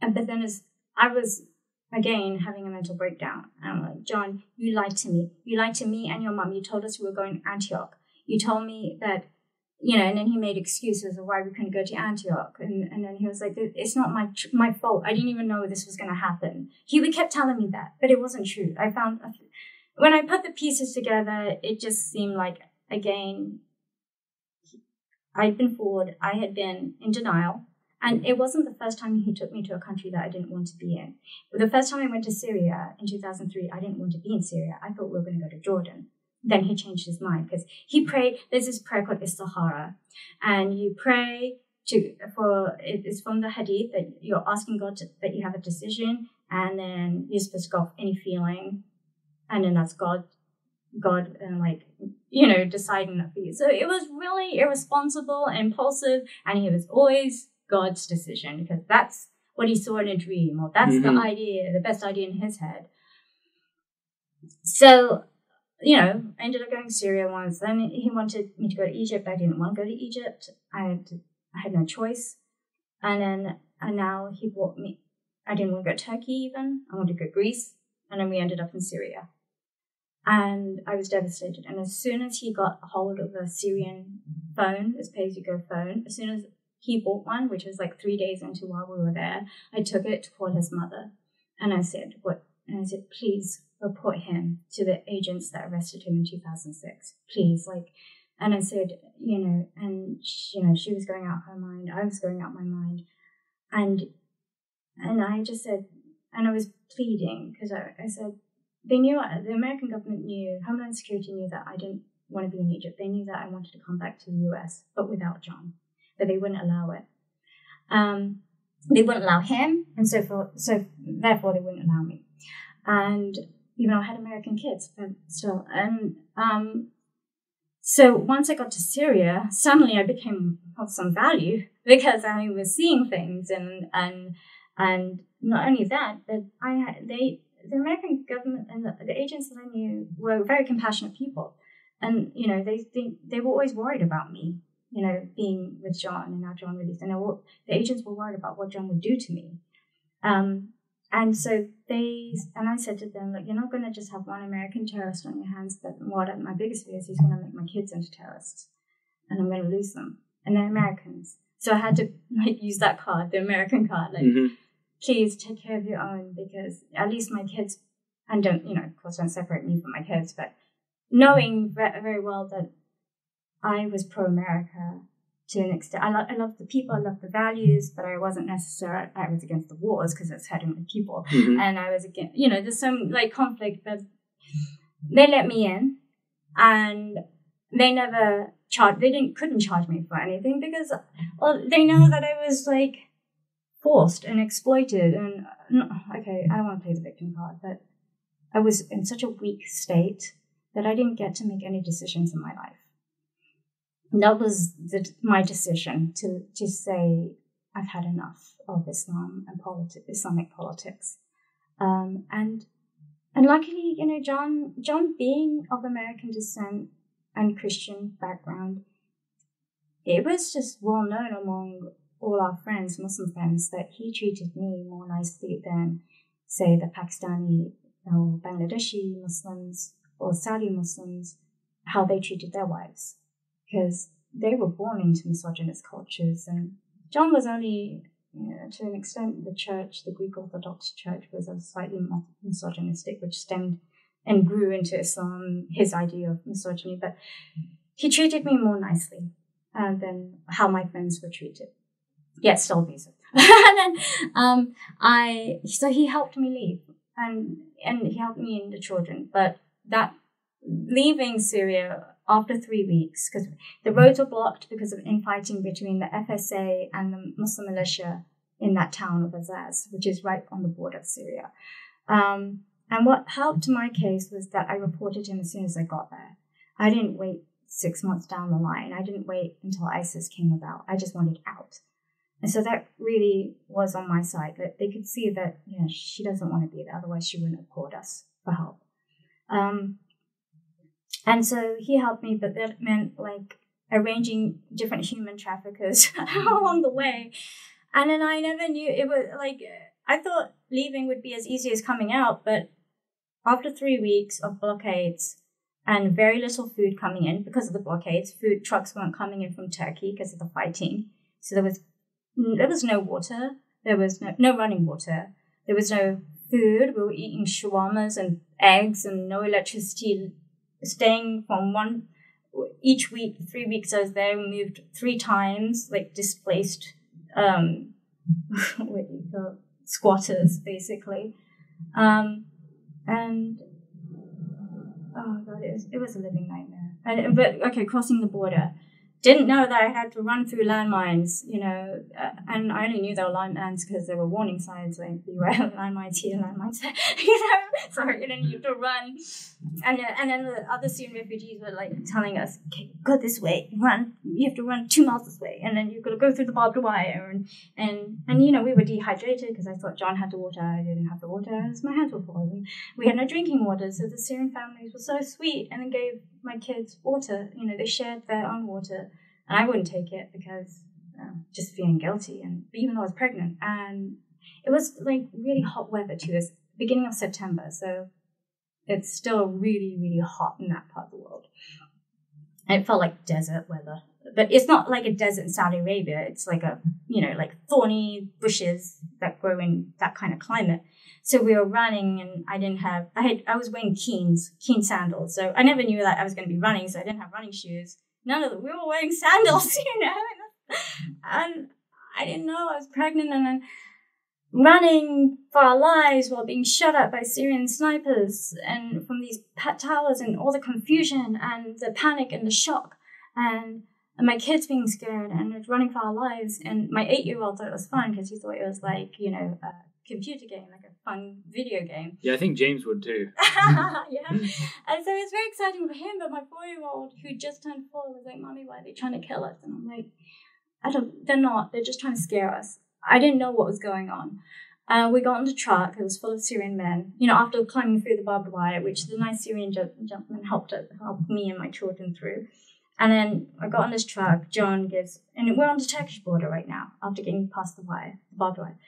But then as I was, again, having a mental breakdown, and I'm like, John, you lied to me. You lied to me and your mum. You told us we were going to Antioch. You told me that, and then he made excuses of why we couldn't go to Antioch. And then he was like, it's not my fault. I didn't even know this was going to happen. He kept telling me that, but it wasn't true. I found, when I put the pieces together, it just seemed like, again, I'd been fooled. I had been in denial. And it wasn't the first time he took me to a country that I didn't want to be in. But the first time I went to Syria in 2003, I didn't want to be in Syria. I thought we were going to go to Jordan. Then he changed his mind because he prayed. There's this prayer called Istihara. And you pray it's from the hadith that you're asking God that you have a decision. And then you're supposed to go off any feeling. And then that's God and deciding that for you. So it was really irresponsible and impulsive. And he was always God's decision, because that's what he saw in a dream, or that's the best idea in his head. So, I ended up going to Syria once. Then he wanted me to go to Egypt. I didn't want to go to Egypt. I had no choice. And now he brought me. I didn't want to go to Turkey even. I wanted to go to Greece. And then we ended up in Syria. And I was devastated. And as soon as he got a hold of a Syrian phone, this pay-as-you-go phone, as soon as he bought one, which was like 3 days into while we were there, I took it to call his mother. And I said, what? And I said, please report him to the agents that arrested him in 2006. Please, and I said, she was going out her mind. I was going out my mind. And I just said, and I was pleading, because I said, they knew, the American government knew, Homeland Security knew that I didn't want to be in Egypt. They knew that I wanted to come back to the US, but without John. But they wouldn't allow it. They wouldn't allow him, and so therefore they wouldn't allow me. And even though I had American kids, but still, and So once I got to Syria, suddenly I became of some value because I was seeing things, and not only that, but the American government and the agents that I knew were very compassionate people, and they were always worried about me, being with John, and now John released, and the agents were worried about what John would do to me. And so I said to them, you're not going to just have one American terrorist on your hands, but my biggest fear is he's going to make my kids into terrorists, and I'm going to lose them, and they're Americans. So I had to use that card, the American card, please take care of your own, because at least my kids, and don't, of course, don't separate me from my kids, but knowing very well that I was pro-America to an extent. I love the people, I love the values, but I wasn't necessarily, I was against the wars because it's hurting the people. And I was against, there's some conflict, but they let me in, and they never couldn't charge me for anything because they know that I was forced and exploited. And okay, I don't want to play the victim card, but I was in such a weak state that I didn't get to make any decisions in my life. That was my decision to say I've had enough of Islam and Islamic politics, and luckily, John being of American descent and Christian background, it was just well known among all our friends, Muslim friends, that he treated me more nicely than, say, the Pakistani or Bangladeshi Muslims or Saudi Muslims, how they treated their wives. Because they were born into misogynist cultures. And John was only, to an extent, the church, the Greek Orthodox Church, was a slightly misogynistic, which stemmed and grew into Islam, his idea of misogyny. But he treated me more nicely than how my friends were treated. Yet still abusive. And then so he helped me leave, and he helped me and the children. But that leaving Syria after 3 weeks, because the roads were blocked because of infighting between the FSA and the Muslim militia in that town of Azaz, which is right on the border of Syria. And what helped my case was that I reported him as soon as I got there. I didn't wait 6 months down the line. I didn't wait until ISIS came about. I just wanted out. And so that really was on my side, that they could see that, she doesn't want to be there. Otherwise, she wouldn't have called us for help. And so he helped me, but that meant arranging different human traffickers along the way. And then I never knew it was I thought leaving would be as easy as coming out, but after 3 weeks of blockades and very little food coming in because of the blockades, food trucks weren't coming in from Turkey because of the fighting. So there was no water, there was no running water, there was no food. We were eating shawarmas and eggs and no electricity. Staying from each week, 3 weeks I was there, moved 3 times, displaced squatters, basically. And oh god, it was a living nightmare. But crossing the border. Didn't know that I had to run through landmines, and I only knew there were landmines because there were warning signs beware landmines here, landmines there, sorry, and then you have to run. And then the other Syrian refugees were telling us, okay, go this way, run, you have to run 2 miles this way, and then you've got to go through the barbed wire. And we were dehydrated because I thought John had the water, I didn't have the water, because my hands were full. We had no drinking water, so the Syrian families were so sweet and then gave my kids water. They shared their own water. And I wouldn't take it because just feeling guilty, and even though I was pregnant. And it was really hot weather too. It's beginning of September, so it's still really, really hot in that part of the world. And it felt like desert weather, but it's not like a desert in Saudi Arabia. It's like thorny bushes that grow in that kind of climate. So we were running, and I was wearing Keen sandals. So I never knew that I was going to be running, so I didn't have running shoes. None of them. We were wearing sandals, and I didn't know I was pregnant, and then running for our lives while being shot at by Syrian snipers and from these towers, and all the confusion and the panic and the shock, and my kids being scared and running for our lives. And my 8-year-old thought it was fun because he thought it was computer game, like a fun video game. Yeah, I think James would too. Yeah. And so it's very exciting for him, but my 4-year-old who just turned 4 was like, Mommy, why are they trying to kill us? And I'm like, they're not. They're just trying to scare us. I didn't know what was going on. We got on the truck. It was full of Syrian men. You know, after climbing through the barbed wire, which the nice Syrian gentleman helped me and my children through. And then I got on this truck. John gives, and we're on the Turkish border right now after getting past the barbed wire.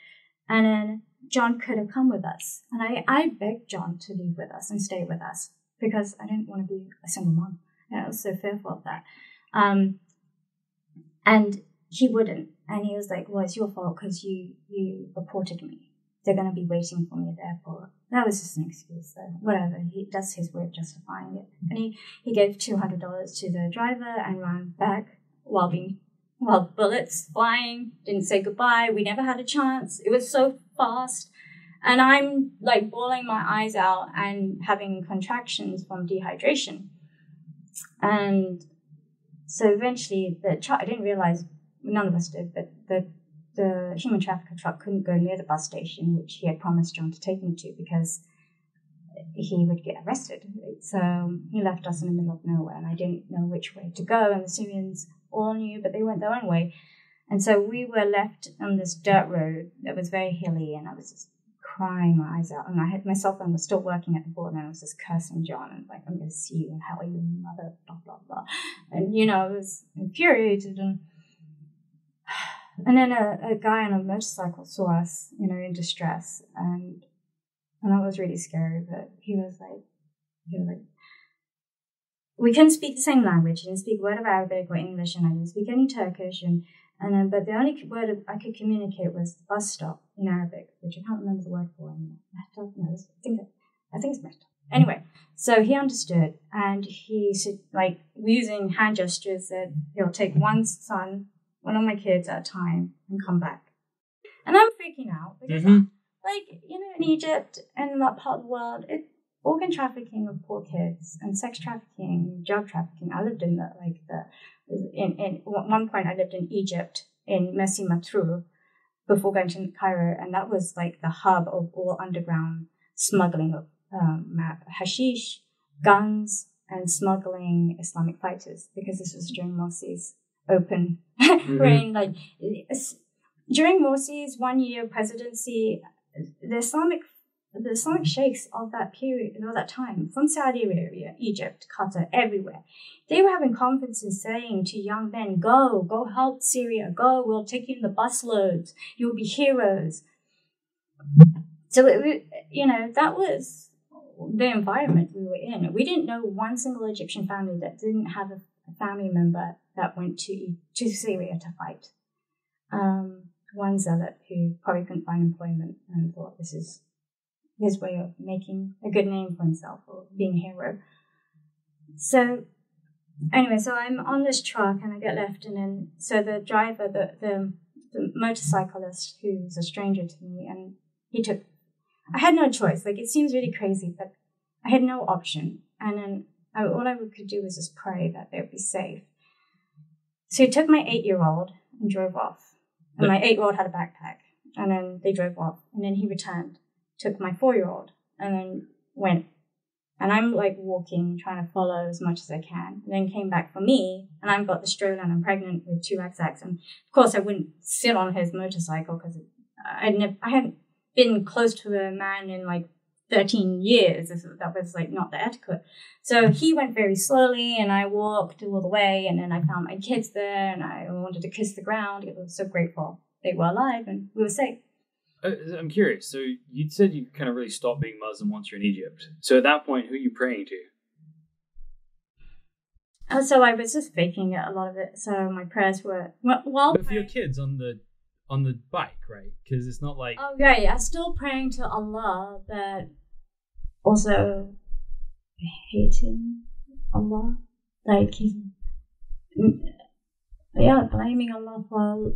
And then John could have come with us. And I begged John to leave with us and stay with us because I didn't want to be a single mom. I was so fearful of that. And he wouldn't. And he was like, well, it's your fault because you reported me. They're going to be waiting for me at the airport. That was just an excuse, though. Whatever. That's his way of justifying it. And he gave $200 to the driver and ran back while bullets flying. Didn't say goodbye. We never had a chance. It was so fast. And I'm like bawling my eyes out and having contractions from dehydration. And so eventually I didn't realize, none of us did, but the human trafficker truck couldn't go near the bus station, which he had promised John to take me to because he would get arrested. So he left us in the middle of nowhere, and I didn't know which way to go. And the Syrians all knew, but they went their own way. And so we were left on this dirt road that was very hilly, and I was just crying my eyes out. And my cell phone was still working at the border, and I was just cursing John and like, I'm going to see you in hell, you mother, blah, blah, blah. And, you know, I was infuriated. And then a guy on a motorcycle saw us, you know, in distress, and that was really scary. But he was like, we couldn't speak the same language. He didn't speak a word of Arabic or English, and I didn't speak any Turkish. But the only word I could communicate was the bus stop in Arabic, which I can't remember the word for anymore. I think it's mehtab. Anyway, so he understood, and he said, like, using hand gestures, said he'll take one of my kids at a time and come back. And I'm freaking out because, like, you know, in Egypt and in that part of the world, organ trafficking of poor kids and sex trafficking, drug trafficking. I lived in at one point I lived in Egypt in Mersi Matruh before going to Cairo, and that was like the hub of all underground smuggling of hashish, guns, and smuggling Islamic fighters, because this was during Morsi's open reign. Like during Morsi's 1 year presidency, the Islamic sheikhs of that period, of that time, from Saudi Arabia, Egypt, Qatar, everywhere, they were having conferences saying to young men, go help Syria, go, we'll take you in the bus loads, you'll be heroes. So that was the environment we were in. We didn't know one single Egyptian family that didn't have a family member that went to Syria to fight. One zealot who probably couldn't find employment and thought this is his way of making a good name for himself or being a hero. So anyway, so I'm on this truck and I get left, and then so the driver, the motorcyclist, who's a stranger to me, and I had no choice. Like, it seems really crazy, but I had no option. And then all I could do was just pray that they would be safe. So he took my 8-year-old and drove off. And my 8-year-old had a backpack. And then they drove off. And then he returned, took my 4-year-old, and then went. And I'm like walking, trying to follow as much as I can. And then came back for me. And I've got the stroller and I'm pregnant with 2 rucksacks. And of course I wouldn't sit on his motorcycle because I hadn't been close to a man in like 13 years. That was like not the etiquette. So he went very slowly and I walked all the way, and then I found my kids there and I wanted to kiss the ground. I was so grateful they were alive and we were safe. I'm curious. So you said you kind of really stopped being Muslim once you're in Egypt. So at that point, who are you praying to? So I was just faking it, a lot of it. So my prayers were but for your kids on the bike, right? Because it's not like... Oh, yeah, still praying to Allah, but also hating Allah. Like, blaming Allah for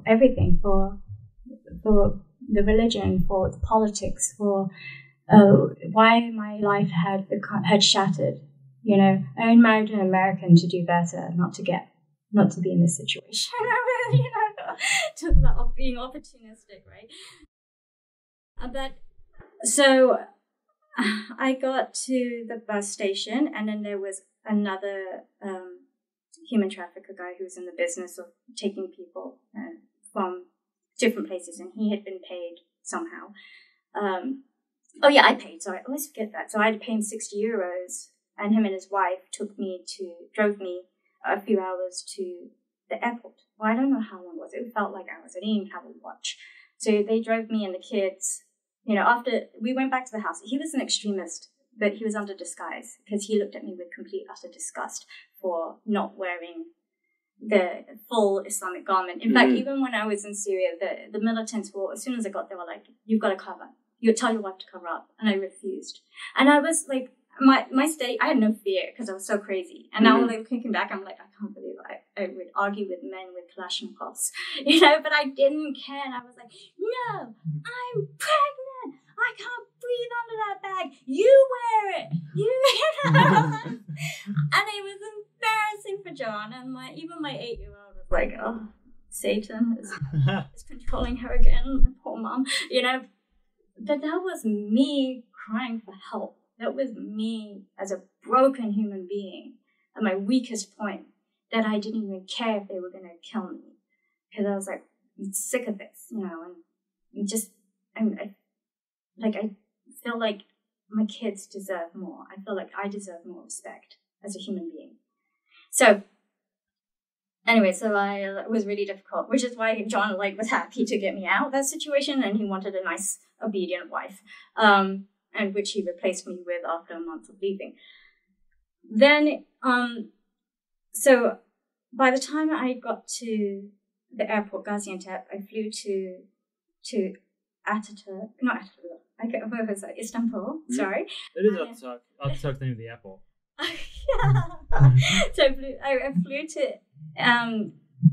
everything, for the religion, for the politics, for why my life had shattered. You know, I married an American to do better, not to be in this situation. Talk about being opportunistic, right? But so I got to the bus station, and then there was another human trafficker guy who was in the business of taking people from different places, and he had been paid somehow. Oh yeah, I paid. Sorry, I always forget that. So I had to pay him €60, and him and his wife drove me a few hours to the airport. Well, I don't know how long it was. It felt like hours. I didn't even have a watch. So they drove me and the kids. After we went back to the house, he was an extremist, but he was under disguise because he looked at me with complete utter disgust for not wearing the full Islamic garment. In fact, even when I was in Syria, the militants were, as soon as I got there, were like, "You've got to cover. You tell your wife to cover up," and I refused. And I was like, my state, I had no fear because I was so crazy. And now, like, looking back, I'm like, I can't believe I would argue with men with Kalashnikovs, but I didn't care. And I was like, no, I'm pregnant. I can't breathe under that bag. You wear it. And it was embarrassing for John. And even my 8-year-old was like, oh, Satan is controlling her again. Poor mom, But that was me crying for help. That was me as a broken human being at my weakest point, that I didn't even care if they were going to kill me. Because I was like, I'm sick of this, and I feel like my kids deserve more. I feel like I deserve more respect as a human being. So anyway, it was really difficult, which is why John was happy to get me out of that situation, and he wanted a nice, obedient wife, and which he replaced me with after a month of leaving. Then, so by the time I got to the airport, Gaziantep, I flew to Ataturk, not Ataturk, where was I? Istanbul, sorry. It is Ataturk. Ataturk's the name of the airport. So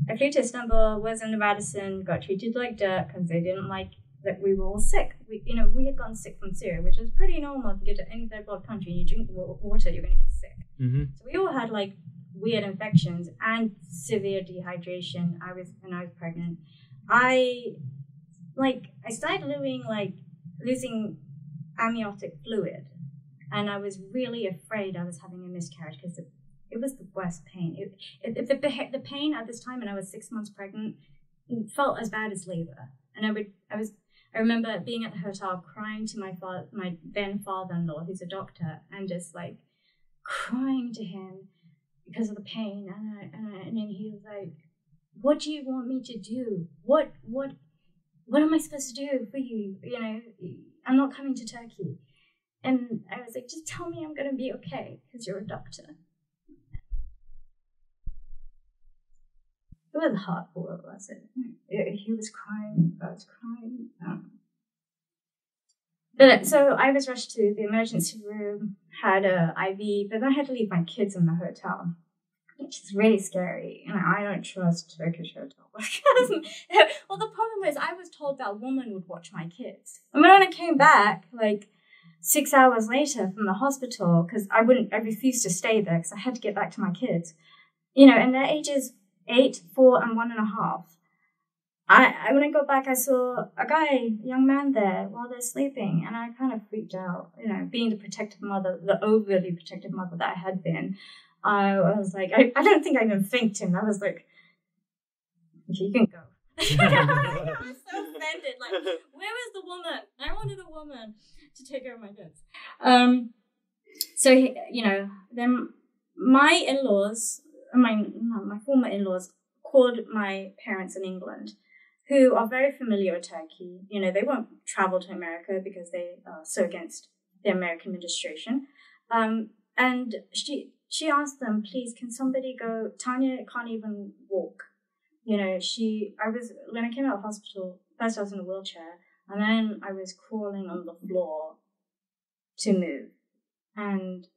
I flew to Istanbul, was in the Radisson, got treated like dirt because they didn't like that we were all sick. We had gotten sick from Syria, which is pretty normal. If you get to any third world country and you drink water, you're going to get sick. Mm-hmm. So we all had weird infections and severe dehydration. I was pregnant. I started losing amniotic fluid, and I was really afraid I was having a miscarriage because it was the worst pain. The pain at this time, and I was 6 months pregnant, felt as bad as labor. And I remember being at the hotel crying to my then father-in-law, who's a doctor, and just crying to him because of the pain. And then he was like, "What do you want me to do? What am I supposed to do for you? I'm not coming to Turkey." And I was like, "Just tell me I'm going to be okay because you're a doctor." It was hard for all of us. He was crying, I was crying. But so I was rushed to the emergency room, had a IV, but I had to leave my kids in the hotel, which is really scary. And I don't trust Turkish hotel workers. Well, the problem is I was told that a woman would watch my kids. And when I came back, 6 hours later from the hospital, because I refused to stay there because I had to get back to my kids, and their ages 8, 4, and 1.5. When I got back, I saw a young man there while they're sleeping, and I kind of freaked out. Being the protective mother, the overly protective mother that I had been, I was like, I don't think I even thanked him. I was like, "Okay, you can go." I was so offended. Where is the woman? I wanted a woman to take care of my kids. So then my in-laws, my former in-laws, called my parents in England, who are very familiar with Turkey. They won't travel to America because they are so against the American administration. And she asked them, "Please, can somebody go? Tania can't even walk." When I came out of hospital, first I was in a wheelchair, and then I was crawling on the floor to move. And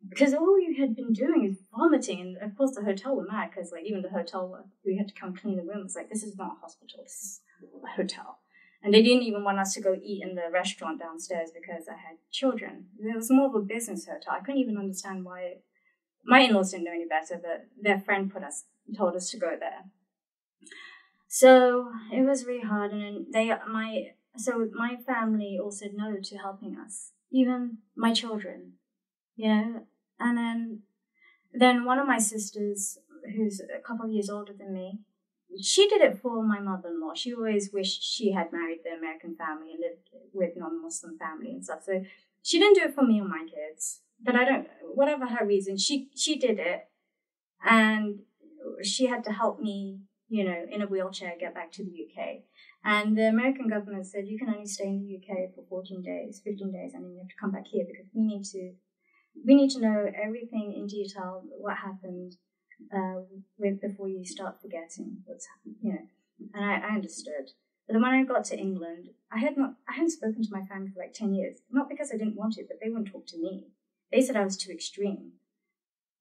because all you had been doing is vomiting, and of course the hotel were mad because even the hotel we had to come clean the room was like, "This is not a hospital, this is a hotel." And they didn't even want us to go eat in the restaurant downstairs because I had children. It was more of a business hotel. I couldn't even understand why. My in-laws didn't know any better, but their friend told us to go there. So it was really hard, and then my family all said no to helping us, even my children, you know. And then one of my sisters, who's a couple of years older than me, she did it for my mother-in-law. She always wished she had married the American family and lived with non-Muslim family and stuff. So she didn't do it for me or my kids, but whatever her reason, she did it, and she had to help me, you know, in a wheelchair, get back to the UK. And the American government said, you can only stay in the UK for 14 days, 15 days, and then you have to come back here because we need to know everything in detail, what happened before you start forgetting what's happened, you know. And I understood. But then when I got to England, I hadn't spoken to my family for like 10 years. Not because I didn't want to, but they wouldn't talk to me. They said I was too extreme.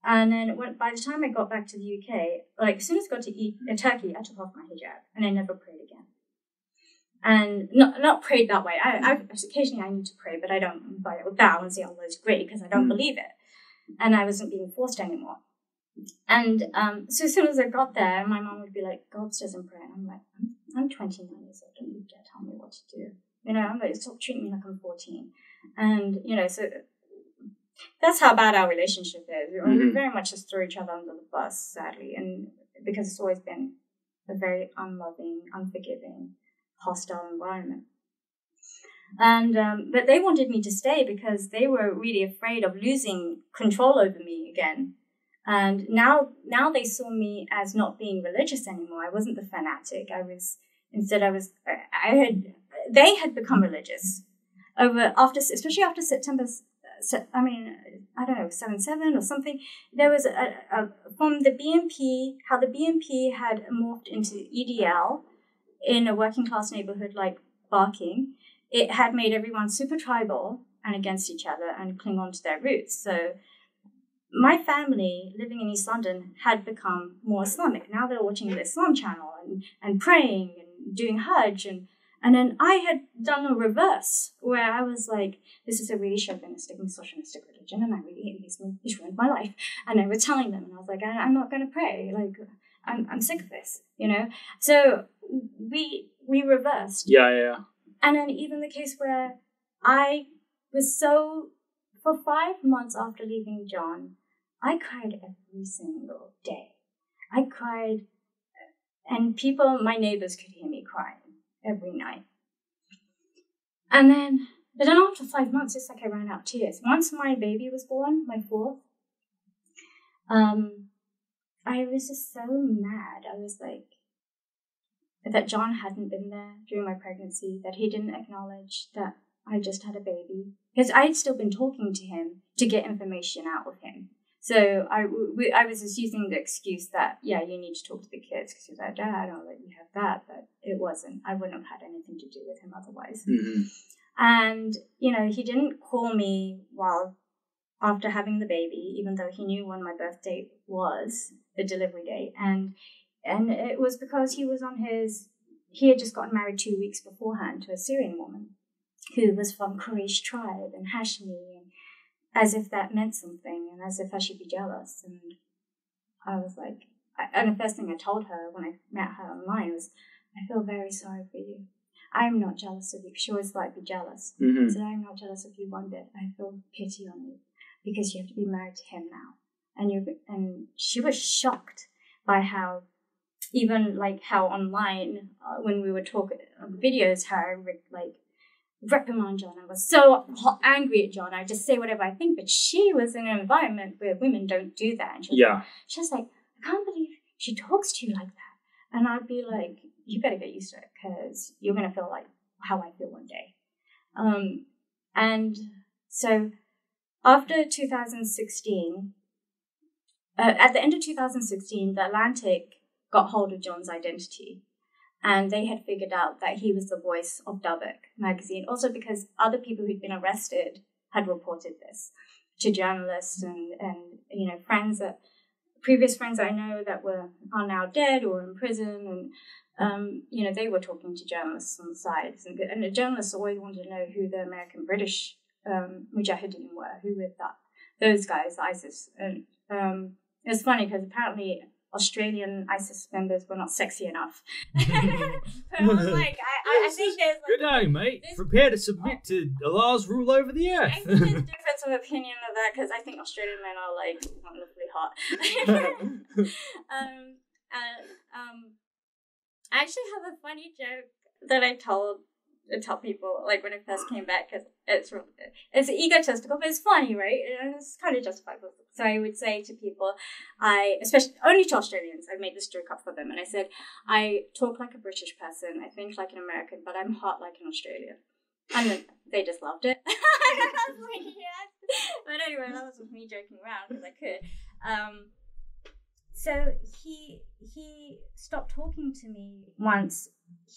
And then by the time I got back to the UK, like as soon as I got to Turkey, I took off my hijab and I never prayed again. And not prayed that way. Occasionally I need to pray, but I don't bow and say Allah is great because I don't believe it. And I wasn't being forced anymore. And so as soon as I got there, my mom would be like, go upstairs and pray. And I'm like, I'm 29 years old. Don't you dare tell me what to do. You know, I'm like, stop treating me like I'm 14. And, you know, so that's how bad our relationship is. We very much just throw each other under the bus, sadly. And because it's always been a very unloving, unforgiving, hostile environment. And but they wanted me to stay because they were really afraid of losing control over me again. And now they saw me as not being religious anymore. I wasn't the fanatic. They had become religious especially after September. I mean, I don't know, 7/7 or something. There was from the BNP, how the BNP had morphed into EDL in a working class neighborhood like Barking. It had made everyone super tribal and against each other and cling on to their roots. So my family living in East London had become more Islamic. Now they're watching the Islam channel and praying and doing Hajj. And then I had done a reverse where I was like, this is a really chauvinistic, misogynistic religion and I really hate this. It's ruined my life. And I was telling them, and I was like, I'm not going to pray. Like, I'm sick of this, you know? So we reversed. Yeah. And then even the case where I was for 5 months after leaving John, I cried every single day. I cried, and my neighbors could hear me crying every night. But then after 5 months, it's like I ran out of tears. Once my baby was born, my fourth, I was just so mad. I was like, that John hadn't been there during my pregnancy, that he didn't acknowledge that I just had a baby. Because I'd still been talking to him to get information out of him. So I was just using the excuse that, yeah, you need to talk to the kids because you're like, Dad, I'll let you have that. But it wasn't. I wouldn't have had anything to do with him otherwise. Mm-hmm. And, you know, he didn't call me after having the baby, even though he knew when my birth date was, the delivery date. And it was because he had just gotten married 2 weeks beforehand to a Syrian woman who was from Quraysh tribe and Hashmi, and as if that meant something and as if I should be jealous. And I was like, and the first thing I told her when I met her online was, I feel very sorry for you. I'm not jealous of you. She always like be jealous. Mm-hmm. I said, I'm not jealous of you one bit. I feel pity on you because you have to be married to him now. And she was shocked by how, even like how online, when we would talk videos, how I would like reprimand John. I was so angry at John. I just say whatever I think. But she was in an environment where women don't do that. And she was like, I can't believe she talks to you like that. And I'd be like, you better get used to it because you're going to feel like how I feel one day. And so after 2016, at the end of 2016, The Atlantic got hold of John's identity. And they had figured out that he was the voice of Dubbock magazine. Also because other people who'd been arrested had reported this to journalists and you know, previous friends I know that are now dead or in prison. And, you know, they were talking to journalists on the sides. And the journalists always wanted to know who the American-British Mujahideen were, who were those guys, ISIS. And it's funny because apparently Australian ISIS members were not sexy enough. But I was like, I think there's like... Good day, mate. Prepare to submit to Allah's rule over the earth. I think there's a difference of opinion of that, because I think Australian men are, like, wonderfully hot. I actually have a funny joke that I tell people, like, when I first came back, because it's egotistical, but it's funny, right? And it's kind of justifiable. So I would say to people, especially only to Australians, I made this joke up for them, and I said, I talk like a British person, I think like an American, but I'm hot like an Australian. And then they just loved it. I was like, yes. But anyway, that was with me joking around, because I could. So he stopped talking to me once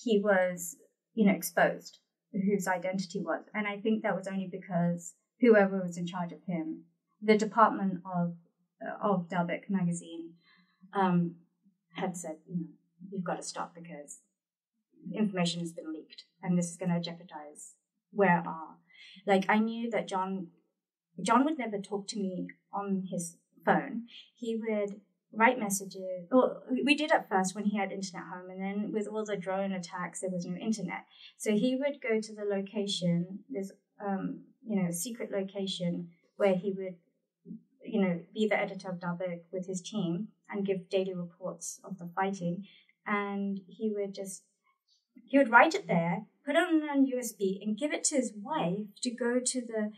he was, exposed whose identity was. And I think that was only because whoever was in charge of him, the department of Dalbeck magazine, had said, you've got to stop because information has been leaked and this is going to jeopardize I knew that John would never talk to me on his phone. He would write messages. Well, we did at first when he had internet home, and then with all the drone attacks, there was no internet. So he would go to the location, this secret location where he would, be the editor of Dalbeck with his team and give daily reports of the fighting. And he would write it there, put it on USB, and give it to his wife to go to the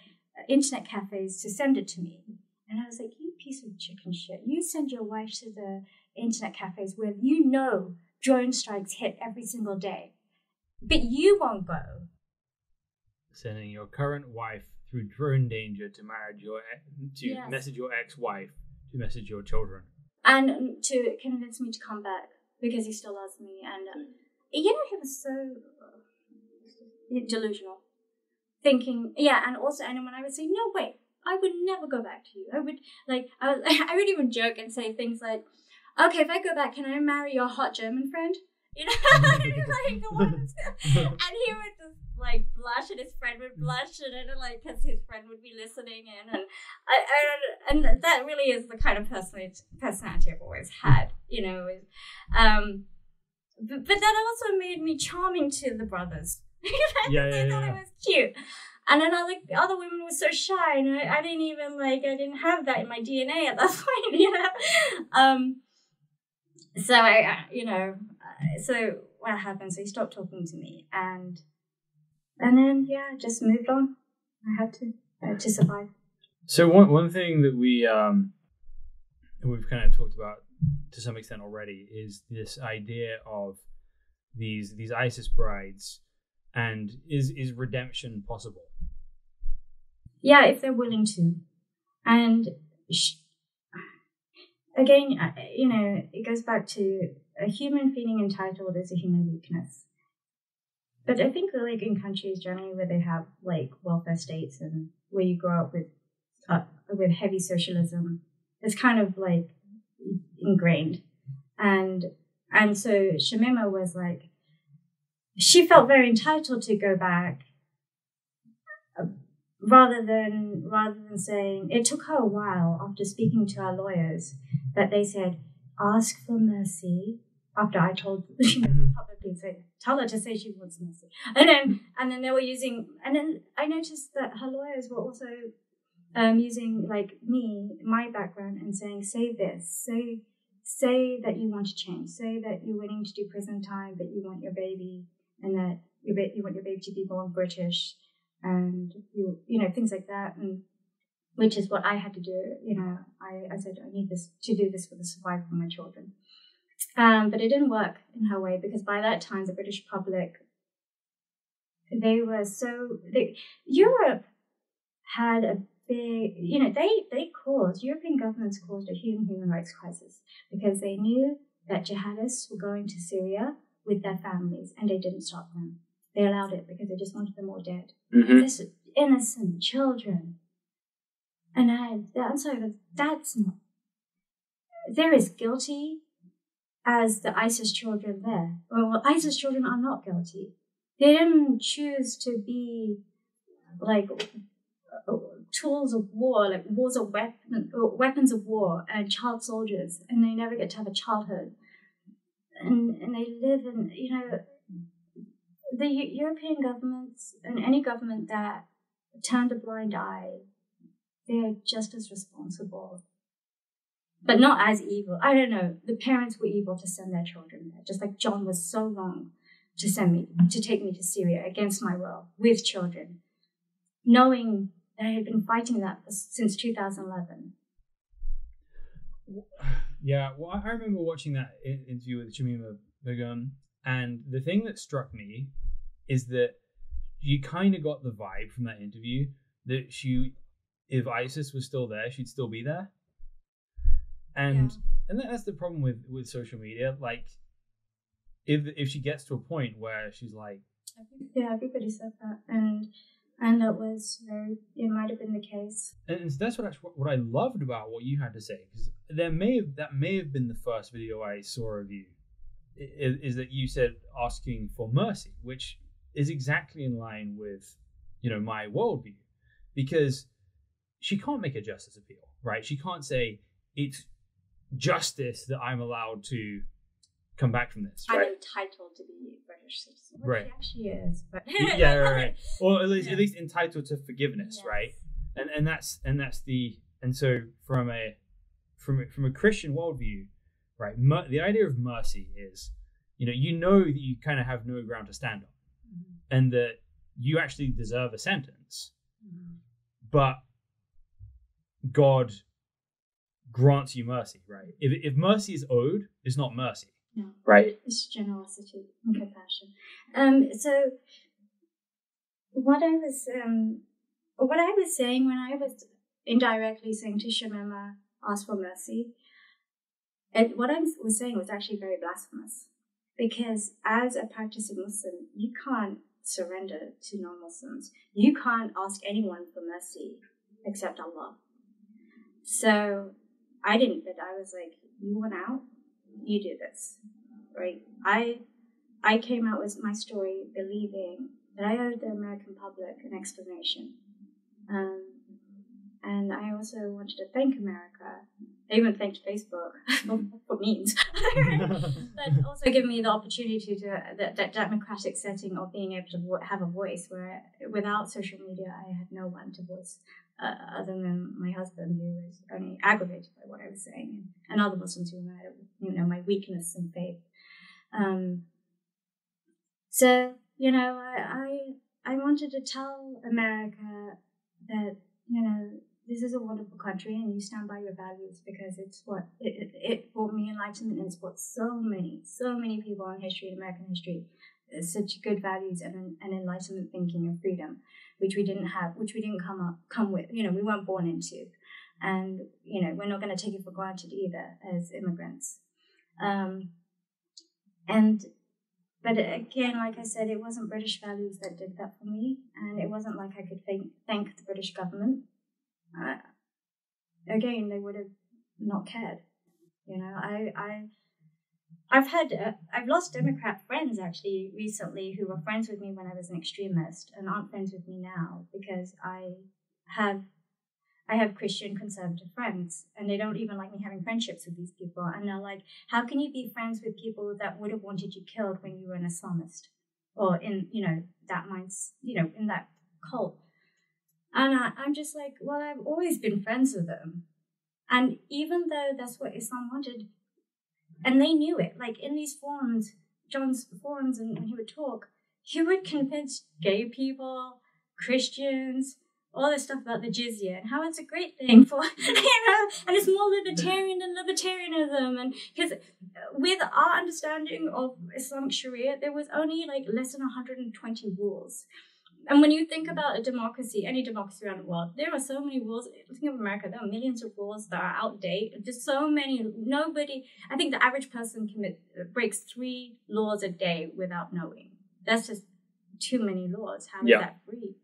internet cafes to send it to me. And I was like, you piece of chicken shit. You send your wife to the internet cafes where drone strikes hit every single day, but you won't go. Sending your current wife through drone danger to message your ex-wife to message your children. And to convince me to come back because he still loves me. And, he was so delusional. Thinking, and when I would say, no, wait, I would never go back to you. I would even joke and say things like, okay, if I go back, can I marry your hot German friend? And he would just blush, and his friend would blush, and because his friend would be listening in, and that really is the kind of personality I've always had, But that also made me charming to the brothers. They thought I was cute. And then other women were so shy, and I didn't even I didn't have that in my DNA at that point, So so what happened? So he stopped talking to me, and then just moved on. I had to survive. So one thing that we've kind of talked about to some extent already is this idea of these ISIS brides, and is redemption possible? Yeah, if they're willing to. And again, it goes back to a human feeling entitled is a human weakness. But I think in countries generally where they have welfare states and where you grow up with heavy socialism, it's kind of ingrained. And so Shamima was she felt very entitled to go back, rather than saying, it took her a while after speaking to our lawyers that they said, ask for mercy, after I told publicly say, tell her to say she wants mercy. And then they were using, and then I noticed that her lawyers were also using my background, and saying, say this, say that you want to change, say that you're willing to do prison time, that you want your baby, and that you want your baby to be born British, and things like that, and which is what I had to do. I said I need to do this for the survival of my children, but it didn't work in her way, because by that time the British public, Europe had a big, European governments caused a human rights crisis, because they knew that jihadists were going to Syria with their families, and they didn't stop them. They allowed it because they just wanted them all dead. Mm-hmm. This is innocent children. And I'm sorry, but that's not... They're as guilty as the ISIS children there. Well, ISIS children are not guilty. They didn't choose to be tools of war, like weapons of war, and child soldiers, and they never get to have a childhood, and they live in, the European governments and any government that turned a blind eye, they're just as responsible, but not as evil. I don't know. The parents were evil to send their children there, just like John was so wrong to take me to Syria against my will with children, knowing that I had been fighting that since 2011. Yeah, well, I remember watching that interview with Shamima Begum, and the thing that struck me is that you kind of got the vibe from that interview that if ISIS was still there, she'd still be there. And that's the problem with social media. Like, if she gets to a point where she's like, yeah, everybody said that, and that was it might have been the case. And so that's what I loved about what you had to say, because that may have been the first video I saw of you, is that you said asking for mercy, which is exactly in line with, my worldview, because she can't make a justice appeal, right? She can't say it's justice that I'm allowed to come back from this. I'm right? entitled to be a British citizen, which right? She actually is, but yeah, right. Or at least entitled to forgiveness, right? And so from a Christian worldview, right? The idea of mercy is, that you kind of have no ground to stand on, and that you actually deserve a sentence, but God grants you mercy, right? If mercy is owed, it's not mercy. No, right? It's generosity and compassion. So what I was saying when I was indirectly saying to Shamima, ask for mercy, and what I was saying was actually very blasphemous, because as a practicing Muslim, you can't surrender to non-Muslims. You can't ask anyone for mercy except Allah. So I didn't, but I was like, you want out? You do this, right? I came out with my story believing that I owed the American public an explanation. And I also wanted to thank America. I even thanked Facebook for memes. But also give me the opportunity to that democratic setting of being able to have a voice, where without social media I had no one to voice other than my husband, who was only aggravated by what I was saying, and other Muslims who were my weakness in faith. So I wanted to tell America that this is a wonderful country, and you stand by your values, because it's what it brought me enlightenment, and it's brought so many people in history, in American history, such good values and enlightenment thinking and freedom, which we didn't have, which we didn't come with. We weren't born into, and we're not going to take it for granted either as immigrants. But again, like I said, it wasn't British values that did that for me, and it wasn't like I could thank the British government. Again, they would have not cared. I've lost Democrat friends actually recently who were friends with me when I was an extremist and aren't friends with me now, because I have Christian conservative friends, and they don't even like me having friendships with these people. And they're like, how can you be friends with people that would have wanted you killed when you were an Islamist, or in that minds, in that cult? And I'm just like, well, I've always been friends with them. And even though that's what Islam wanted, and they knew it, like in these forums, John's forums, and when he would talk, he would convince gay people, Christians, all this stuff about the jizya and how it's a great thing for, and it's more libertarian than libertarianism. And because with our understanding of Islamic Sharia, there was only like less than 120 rules. And when you think about a democracy, any democracy around the world, there are so many rules. Think of America, there are millions of rules that are outdated. Just so many. I think the average person breaks 3 laws a day without knowing. That's just too many laws. How is that free?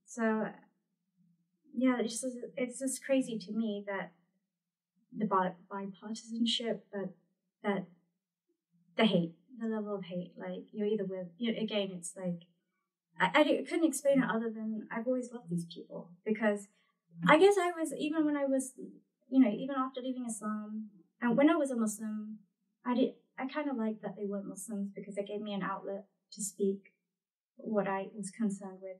So yeah, it's just crazy to me that the bipartisanship, but that the hate. The level of hate, like you're either with, again, it's like couldn't explain it other than I've always loved these people, because I guess I was, even when I was, even after leaving Islam, and when I was a Muslim, I kind of liked that they weren't Muslims, because it gave me an outlet to speak what I was concerned with.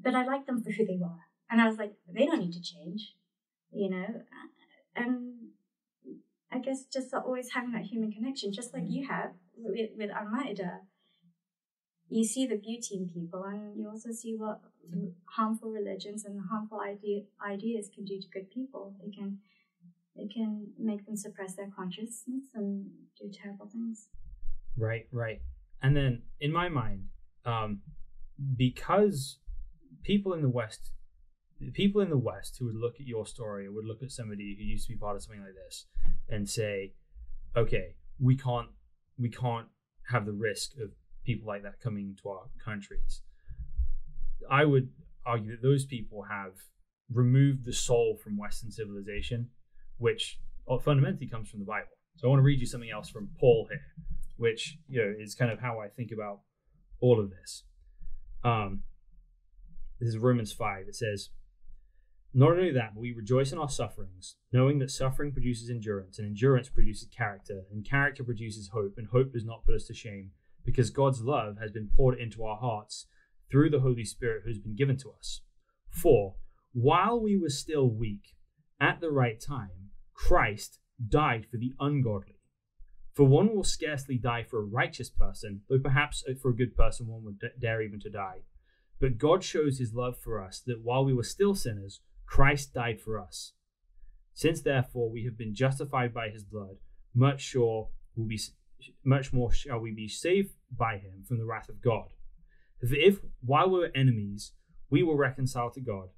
But I liked them for who they were. And I was like, they don't need to change, And I guess just always having that human connection, just like you have with Al-Ma'idah. You see the beauty in people, and you also see what harmful religions and harmful ideas can do to good people. It can make them suppress their consciousness and do terrible things. Right. And then, in my mind, because people in the West who would look at your story, or would look at somebody who used to be part of something like this and say, okay, we can't have the risk of people like that coming to our countries. I would argue that those people have removed the soul from Western civilization, which fundamentally comes from the Bible. So I want to read you something else from Paul here, which is kind of how I think about all of this. This is Romans 5. It says, "Not only that, but we rejoice in our sufferings, knowing that suffering produces endurance, and endurance produces character, and character produces hope, and hope does not put us to shame, because God's love has been poured into our hearts through the Holy Spirit who has been given to us. For while we were still weak, at the right time, Christ died for the ungodly. For one will scarcely die for a righteous person, though perhaps for a good person one would dare even to die. But God shows his love for us, that while we were still sinners, Christ died for us. Since therefore we have been justified by his blood, much more shall we be saved by him from the wrath of God. For if while we were enemies, we were reconciled to God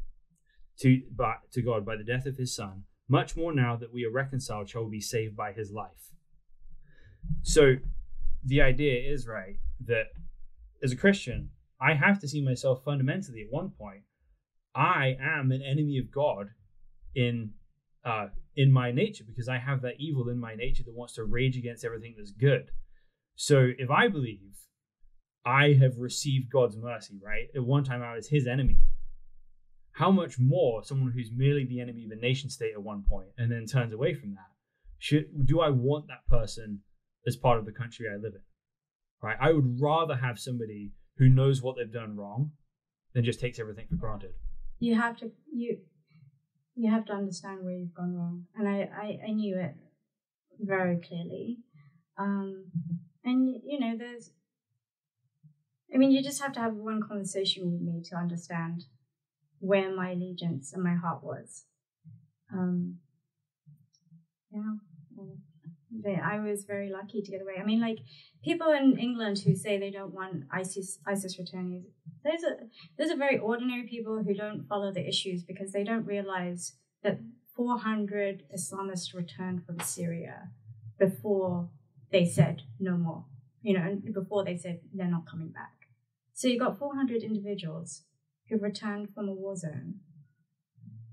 by the death of his Son, much more now that we are reconciled shall we be saved by his life." So the idea is, right, that as a Christian, I have to see myself fundamentally at one point, I am an enemy of God in my nature, because I have that evil in my nature that wants to rage against everything that's good. So if I believe I have received God's mercy, right, at one time I was his enemy, how much more someone who's merely the enemy of a nation state at one point and then turns away from that? Do I want that person as part of the country I live in? Right? I would rather have somebody who knows what they've done wrong than just takes everything for granted. You have to understand where you've gone wrong, and I knew it very clearly. And you just have to have one conversation with me to understand where my allegiance and my heart was. I was very lucky to get away. I mean, like, people in England who say they don't want ISIS returnees, those are very ordinary people who don't follow the issues, because they don't realize that 400 Islamists returned from Syria before they said no more, and before they said they're not coming back. So you got 400 individuals who returned from a war zone.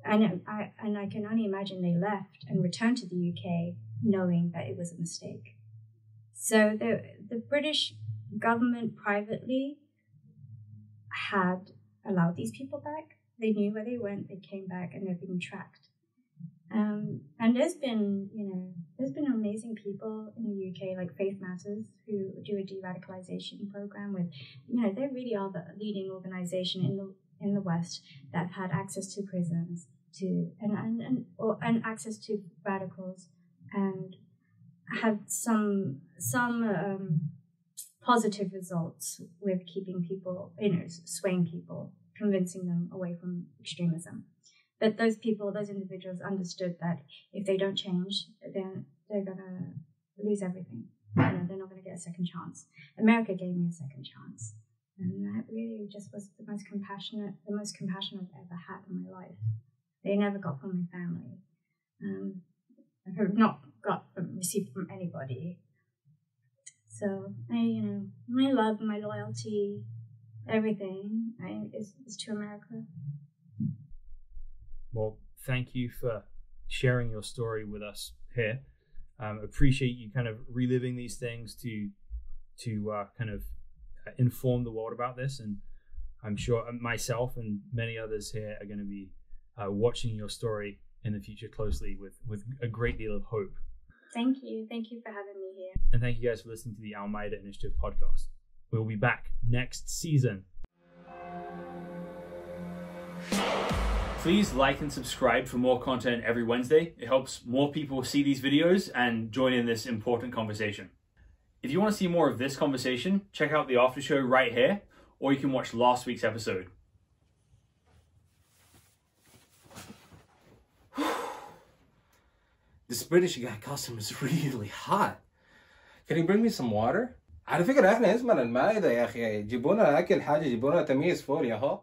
And I can only imagine they left and returned to the UK knowing that it was a mistake. So the British government privately had allowed these people back. They knew where they went, they came back, and they're being tracked. And there's been amazing people in the UK, like Faith Matters, who do a de-radicalization program with, they really are the leading organization in the West that have had access to prisons, and access to radicals, and had some positive results with keeping people, swaying people, convincing them away from extremism. But those individuals understood that if they don't change, then they're going to lose everything. They're not going to get a second chance. America gave me a second chance. And that really just was the most compassionate I've ever had in my life. They never got from my family. I've not received from anybody. So my love, my loyalty, everything is to America. Well, thank you for sharing your story with us here. Appreciate you kind of reliving these things to kind of inform the world about this. And I'm sure myself and many others here are going to be watching your story in the future closely with a great deal of hope. Thank you. Thank you for having me here. And thank you guys for listening to the Al-Maida Initiative podcast. We'll be back next season. Please like and subscribe for more content every Wednesday. It helps more people see these videos and join in this important conversation. If you want to see more of this conversation, check out the after show right here, or you can watch last week's episode. This British guy costume is really hot. Can you bring me some water? على فكرة احنا اسمنا المائدة يا اخي، جيبونا اكل حاجة، جيبونا تميز فول يا هو.